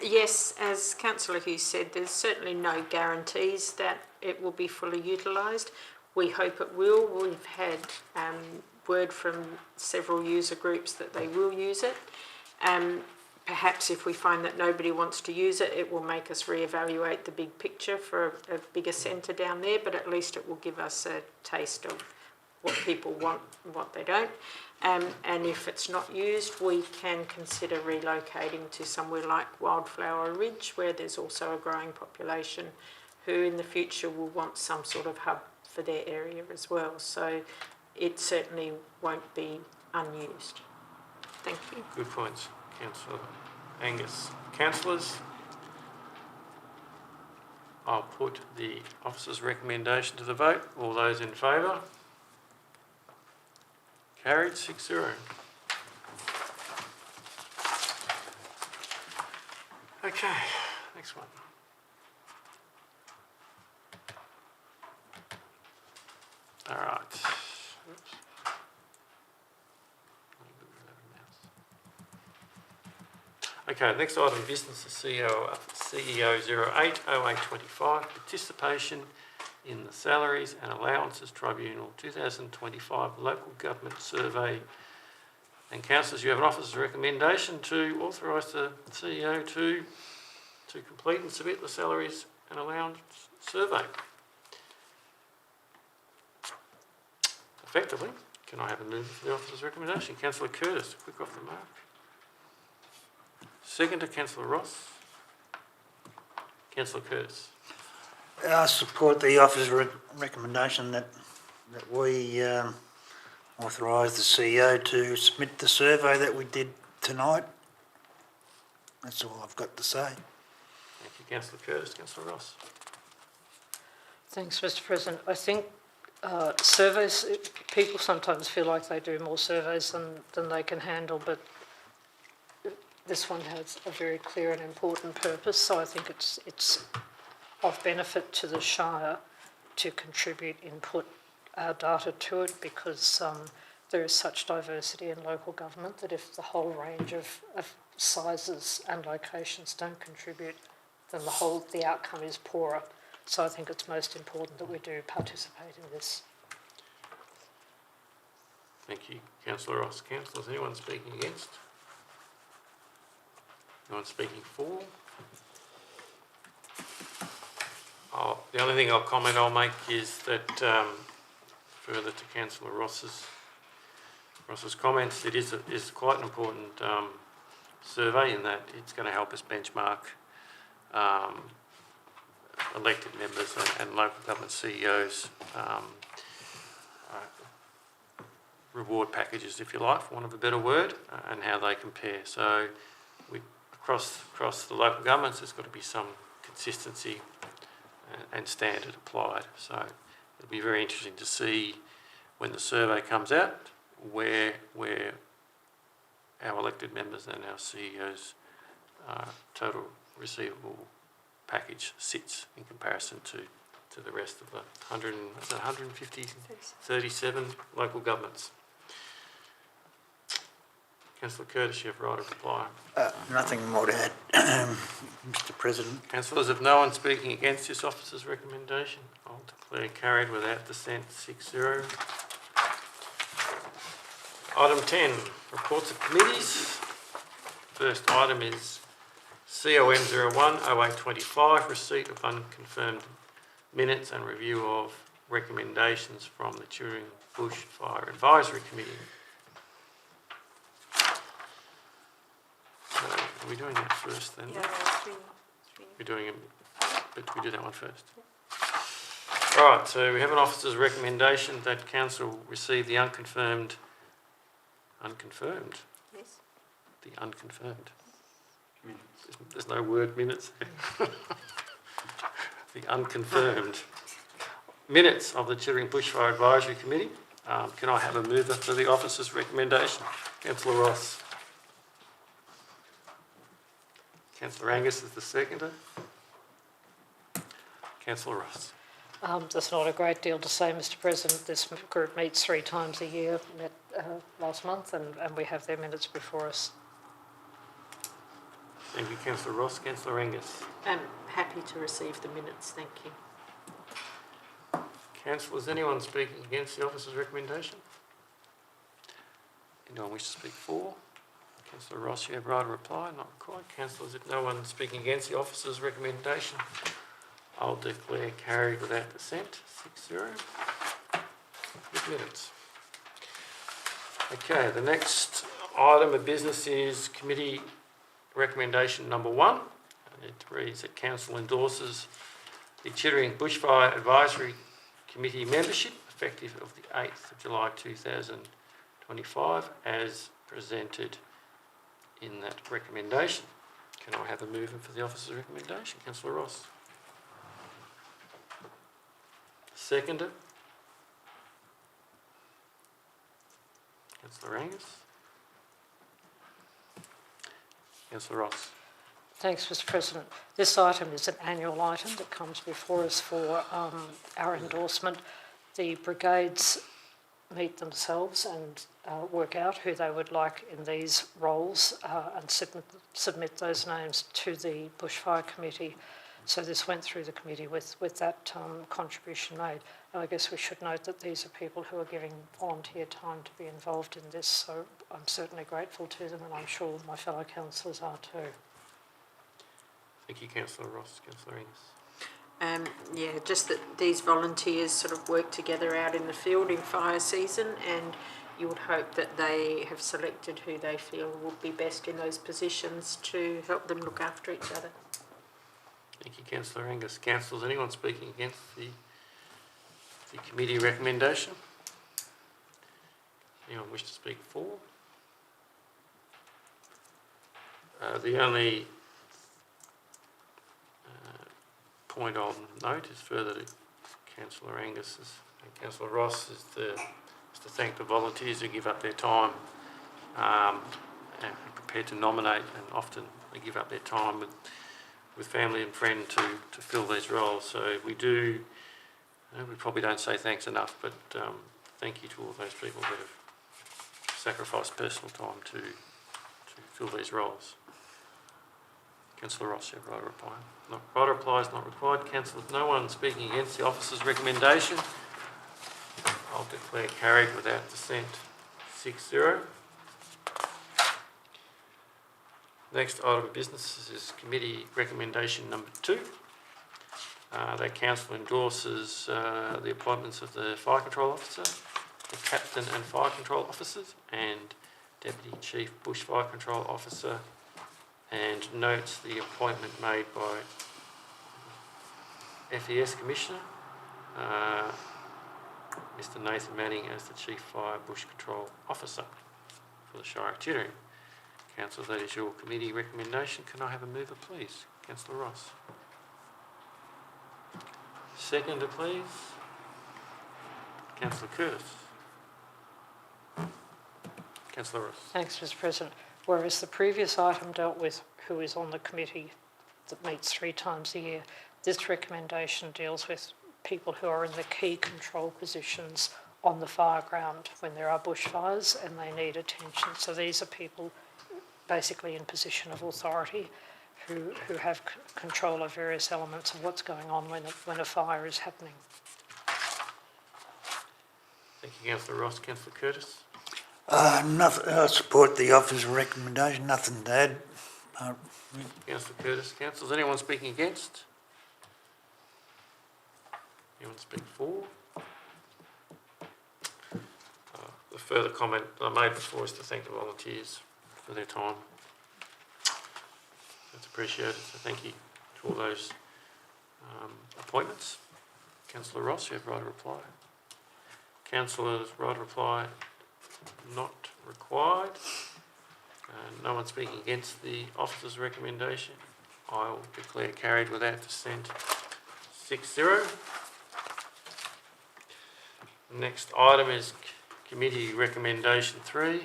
Yes, as Councillor Hughes said, there's certainly no guarantees that it will be fully utilised. We hope it will. We've had word from several user groups that they will use it. Perhaps if we find that nobody wants to use it, it will make us reevaluate the big picture for a bigger centre down there, but at least it will give us a taste of what people want and what they don't. And if it's not used, we can consider relocating to somewhere like Wildflower Ridge, where there's also a growing population who in the future will want some sort of hub for their area as well. So it certainly won't be unused. Thank you. Good points, Councillor Angus. Councillors, I'll put the officer's recommendation to the vote. All those in favour? Carried 6-0. Okay, next one. All right. Oops. Okay, next item of business is CEO 080825, participation in the Salaries and Allowances Tribunal 2025 Local Government Survey. And councillors, you have an officer's recommendation to authorise the CEO to complete and submit the Salaries and Allowance Survey. Effectively, can I have a move for the officer's recommendation? Councillor Curtis, quick off the mark. Second to Councillor Ross. Councillor Curtis. I support the officer's recommendation that we authorise the CEO to submit the survey that we did tonight. That's all I've got to say. Thank you, Councillor Curtis. Councillor Ross. Thanks, Mr. President. I think surveys, people sometimes feel like they do more surveys than they can handle, but this one has a very clear and important purpose, so I think it's of benefit to the Shire to contribute input data to it, because there is such diversity in local government that if the whole range of sizes and locations don't contribute, then the outcome is poorer. So I think it's most important that we do participate in this. Thank you, Councillor Ross. Councillors, anyone speaking against? Anyone speaking for? The only thing I'll make is that further to Councillor Ross's comments, it is quite an important survey in that it's going to help us benchmark elected members and local government CEOs reward packages, if you like, for want of a better word, and how they compare. So across the local governments, there's got to be some consistency and standard applied. So it'll be very interesting to see when the survey comes out where our elected members and our CEOs' total receivable package sits in comparison to the rest of the 137 local governments. Councillor Curtis, you have right of reply. Nothing more to add, Mr. President. Councillors, if no one speaking against this officer's recommendation, I'll declare carried without dissent 6-0. Item 10, reports of committees. First item is COM 010825, receipt of unconfirmed minutes and review of recommendations from the Chittering Bush Fire Advisory Committee. So, are we doing that first then? Yeah, three. We're doing it, but we do that one first. Right, so we have an officer's recommendation that council receive the unconfirmed, Yes. the unconfirmed. There's no word minutes. The unconfirmed minutes of the Chittering Bushfire Advisory Committee. Can I have a mover for the officer's recommendation? Councillor Ross. Councillor Angus is the seconder. Councillor Ross. There's not a great deal to say, Mr President. This group meets 3 times a year, met last month, and we have their minutes before us. Thank you, Councillor Ross. Councillor Angus. I'm happy to receive the minutes, thank you. Councillor, is anyone speaking against the officer's recommendation? Anyone wish to speak for? Councillor Ross, you have right to reply, not required. Councillors, if no one speaking against the officer's recommendation, I'll declare carried without dissent, 6-0. Good minutes. Okay, the next item of business is committee recommendation number 1. And it reads that council endorses the Chittering Bushfire Advisory Committee membership effective of the 8th of July 2025 as presented in that recommendation. Can I have a mover for the officer's recommendation? Councillor Ross. Seconder. Councillor Angus. Councillor Ross. Thanks, Mr President. This item is an annual item that comes before us for our endorsement. The brigades meet themselves and work out who they would like in these roles and submit those names to the Bushfire Committee. So this went through the committee with that contribution made. And I guess we should note that these are people who are giving volunteer time to be involved in this, so I'm certainly grateful to them, and I'm sure my fellow councillors are too. Thank you, Councillor Ross. Councillor Angus. Yeah, just that these volunteers sort of work together out in the field in fire season, and you would hope that they have selected who they feel would be best in those positions to help them look after each other. Thank you, Councillor Angus. Councillors, anyone speaking against the committee recommendation? Anyone wish to speak for? The only point I'll note is further to Councillor Angus and Councillor Ross is to thank the volunteers who give up their time and are prepared to nominate, and often they give up their time with family and friend to fill these roles. So we do, we probably don't say thanks enough, but thank you to all those people that have sacrificed personal time to fill these roles. Councillor Ross, you have right to reply. No, right to reply is not required. Councillors, no one speaking against the officer's recommendation. I'll declare carried without dissent, 6-0. Next item of business is committee recommendation number 2. That council endorses the appointments of the fire control officer, the captain and fire control officers, and deputy chief bushfire control officer, and notes the appointment made by FES Commissioner, Mr Nathan Manning, as the chief fire bush control officer for the Shire of Chittering. Council, that is your committee recommendation. Can I have a mover, please? Councillor Ross. Seconder, please. Councillor Curtis. Councillor Ross. Thanks, Mr President. Whereas the previous item dealt with who is on the committee that meets 3 times a year, this recommendation deals with people who are in the key control positions on the fire ground when there are bushfires and they need attention. So these are people basically in position of authority who have control of various elements of what's going on when a fire is happening. Thank you, Councillor Ross. Councillor Curtis. Nothing. I support the officer's recommendation. Nothing to add. Councillor Curtis. Councillors, anyone speaking against? Anyone speak for? The further comment that I made before is to thank the volunteers for their time. That's appreciated, so thank you to all those appointments. Councillor Ross, you have right of reply. Councillors, right of reply not required. No one speaking against the officer's recommendation. I will declare carried without dissent. 6-0. Next item is committee recommendation 3.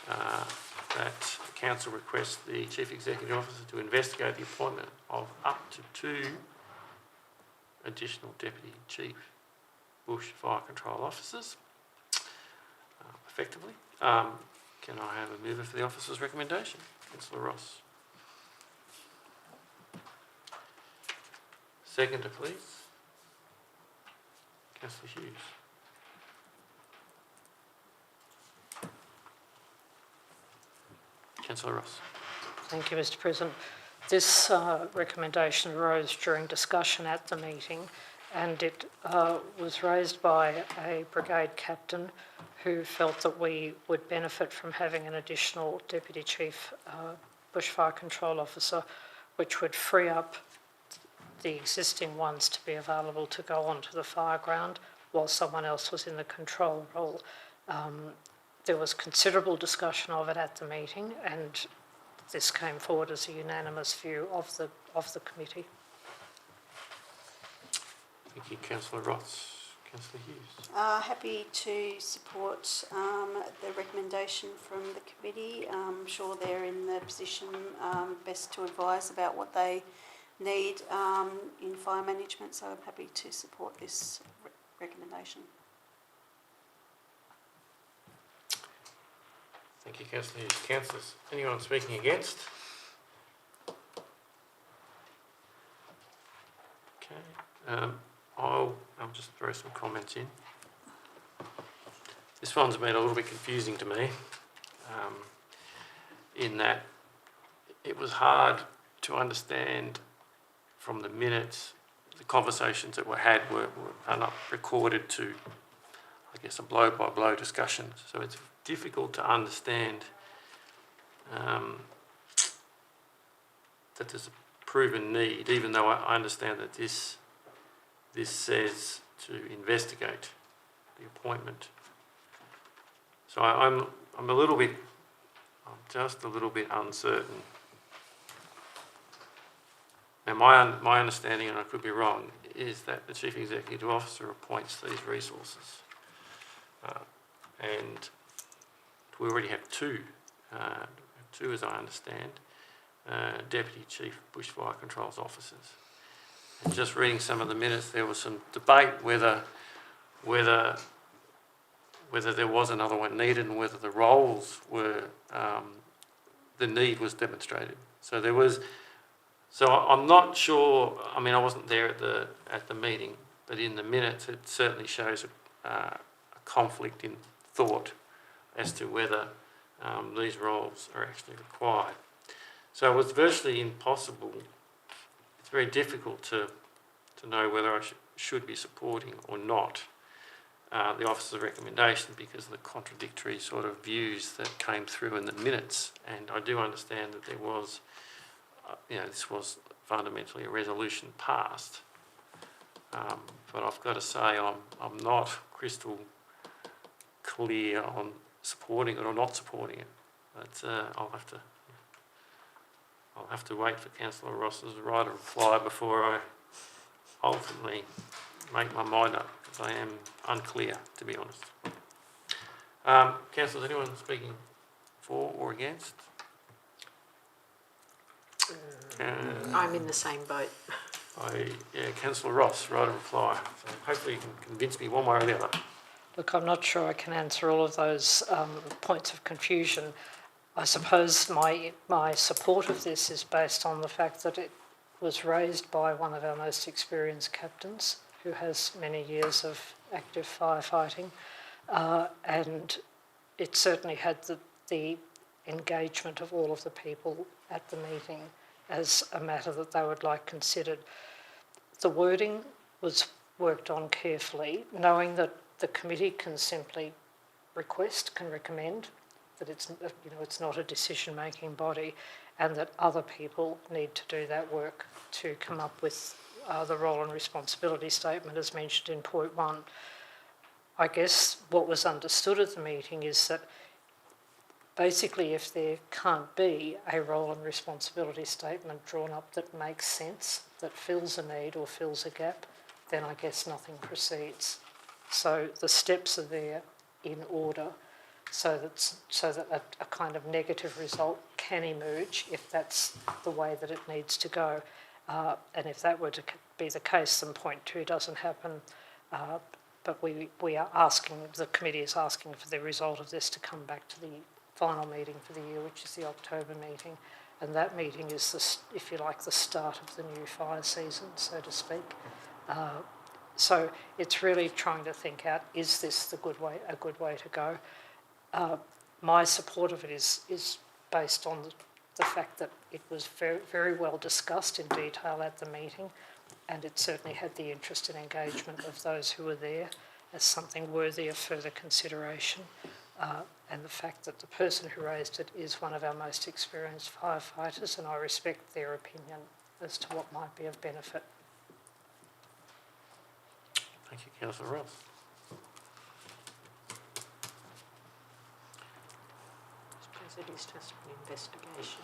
That the council requests the Chief Executive Officer to investigate the appointment of up to 2 additional Deputy Chief Bush Fire Control Officers, effectively. Can I have a mover for the officer's recommendation? Councillor Ross. Seconder, please. Councillor Hughes. Councillor Ross. Thank you, Mr. President. This recommendation arose during discussion at the meeting, and it was raised by a brigade captain who felt that we would benefit from having an additional Deputy Chief Bushfire Control Officer, which would free up the existing ones to be available to go onto the fire ground while someone else was in the control role. There was considerable discussion of it at the meeting, and this came forward as a unanimous view of the committee. Thank you, Councillor Ross. Councillor Hughes. Happy to support the recommendation from the committee. I'm sure they're in the position best to advise about what they need in fire management, so I'm happy to support this recommendation. Thank you, Councillor Hughes. Councillors, anyone speaking against? Okay. I'll just throw some comments in. This one's been a little bit confusing to me, in that it was hard to understand from the minutes. The conversations that were had are not recorded to, I guess, a blow-by-blow discussion. So it's difficult to understand that there's a proven need, even though I understand that this says to investigate the appointment. So I'm just a little bit uncertain. Now my understanding, and I could be wrong, is that the Chief Executive Officer appoints these resources, and we already have 2 as I understand, Deputy Chief Bushfire Controls Officers. And just reading some of the minutes, there was some debate whether there was another one needed and whether the roles were, the need was demonstrated. So there was, so I'm not sure, I mean I wasn't there at the meeting, but in the minutes it certainly shows a conflict in thought as to whether these roles are actually required. So it was virtually impossible. It's very difficult to know whether I should be supporting or not the officer's recommendation because of the contradictory sort of views that came through in the minutes. And I do understand that there was, this was fundamentally a resolution passed. But I've got to say I'm not crystal clear on supporting it or not supporting it. But I'll have to wait for Councillor Ross's right of reply before I ultimately make my mind up, because I am unclear, to be honest. Councillors, anyone speaking for or against? I'm in the same boat. Councillor Ross, right of reply. So hopefully you can convince me one way or the other. Look, I'm not sure I can answer all of those points of confusion. I suppose my support of this is based on the fact that it was raised by one of our most experienced captains who has many years of active firefighting, and it certainly had the engagement of all of the people at the meeting as a matter that they would like considered. The wording was worked on carefully, knowing that the committee can simply request, can recommend, that it's not a decision-making body, and that other people need to do that work to come up with the role and responsibility statement as mentioned in point 1. I guess what was understood at the meeting is that basically if there can't be a role and responsibility statement drawn up that makes sense, that fills a need or fills a gap, then I guess nothing proceeds. So the steps are there in order so that a kind of negative result can emerge if that's the way that it needs to go. And if that were to be the case, then point 2 doesn't happen. But we are asking, the committee is asking for the result of this to come back to the final meeting for the year, which is the October meeting. And that meeting is, if you like, the start of the new fire season, so to speak. So it's really trying to think out, is this a good way to go? My support of it is based on the fact that it was very, very well discussed in detail at the meeting, and it certainly had the interest and engagement of those who were there as something worthy of further consideration. And the fact that the person who raised it is one of our most experienced firefighters, and I respect their opinion as to what might be of benefit. Thank you, Councillor Ross. I suppose it is just an investigation.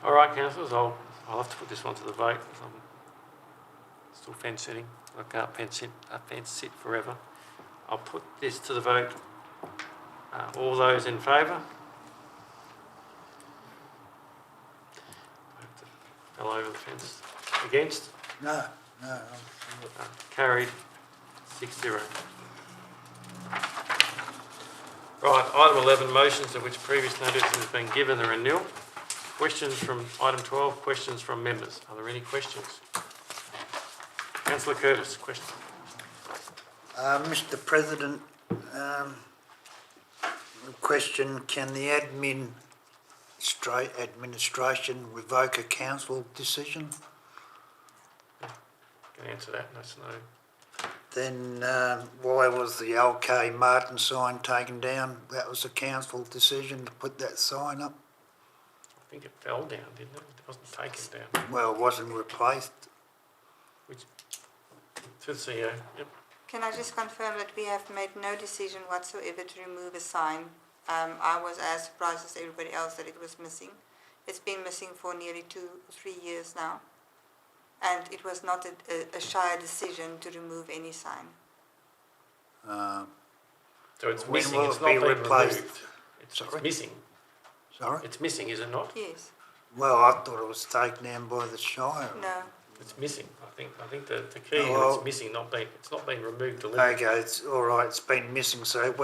All right, councillors, I'll have to put this one to the vote because I'm still fence sitting. I can't fence sit forever. I'll put this to the vote. All those in favour? Fell over the fence. Against? No. Carried 6-0. Right, item 11, motions of which previous notice has been given are nil. Questions from item 12, questions from members. Are there any questions? Councillor Curtis, question. Mr. President, question, can the administration revoke a council decision? Can answer that, that's no. Then why was the LK Martin sign taken down? That was a council decision to put that sign up. I think it fell down, didn't it? It wasn't taken down. Well, it wasn't replaced. Which, to the CEO, yep. Can I just confirm that we have made no decision whatsoever to remove a sign? I was as surprised as everybody else that it was missing. It's been missing for nearly 2 or 3 years now. And it was not a Shire decision to remove any sign. So it's When missing, will it's it not be being replaced? removed. It's Sorry? missing. Sorry? It's missing, is it not? Yes. Well, I thought it was taken down by the Shire. No. It's missing. I think the key is Well, it's missing, it's not being removed deliberately. Okay, it's all right. It's been missing. So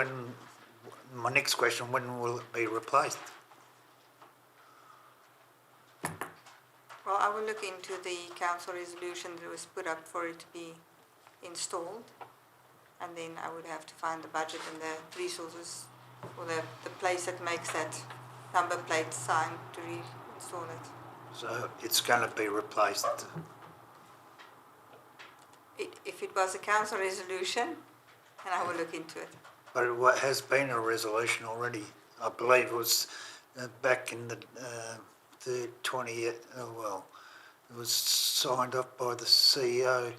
my next question, when will it be replaced? Well, I will look into the council resolution that was put up for it to be installed. And then I would have to find the budget and the resources or the place that makes that number plate sign to reinstall it. So it's going to be replaced. If it was a council resolution, then I will look into it. But it has been a resolution already. I believe it was back in the 20th, it was signed off by the CEO,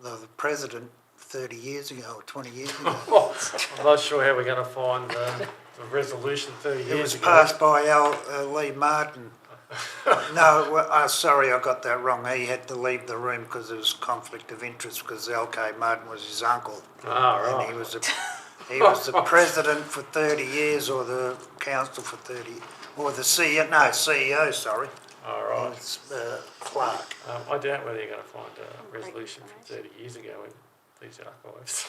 the president 30 years ago or 20 years ago. I'm not sure how we're going to find the resolution 30 years ago. It was passed by Lee Martin. No, sorry, I got that wrong. He had to leave the room because there was conflict of interest because LK Martin was his uncle. Ah, right. And he was the president for 30 years or the council for 30, or the CEO, sorry. All right. It's Clark. I doubt whether you're going to find a resolution from 30 years ago in these archives.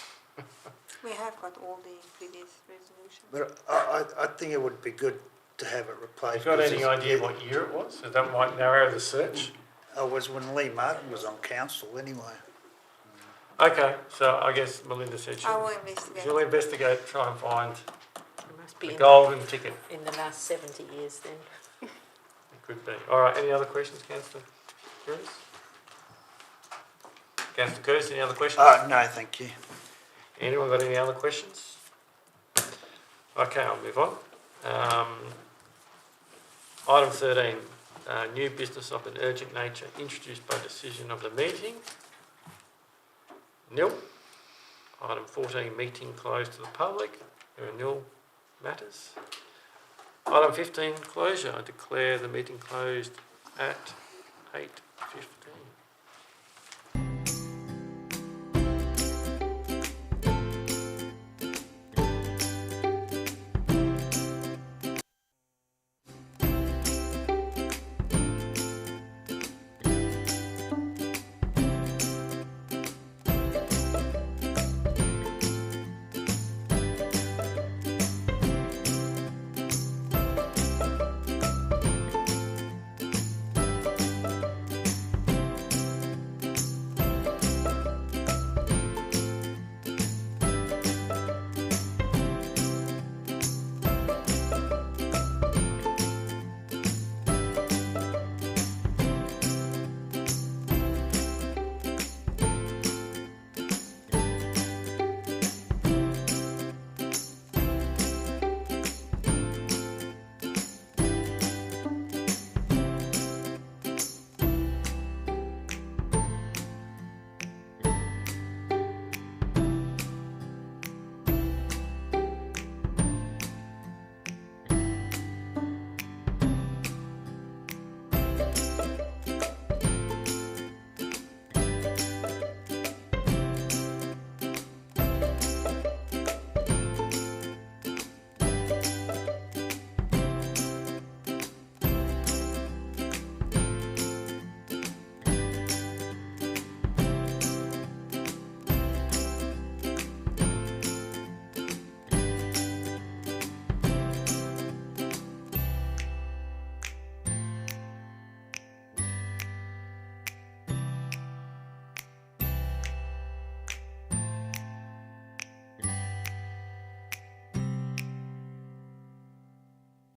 We have got all the previous resolutions. But I think it would be good to have it replaced. Have you got any idea what year it was? So that might narrow the search. It was when Lee Martin was on council anyway. Okay, so I guess Melinda said I will investigate. she'll investigate, try and find It must be The in, golden ticket, in the last 70 years then. it could be. All right, any other questions, Councillor Curtis? Councillor Curtis, any other questions? No, thank you. Anyone got any other questions? Okay, I'll move on. Item 13, new business of an urgent nature introduced by decision of the meeting. Nil. Item 14, meeting closed to the public. There are nil matters. Item 15, closure. I declare the meeting closed at 8:50.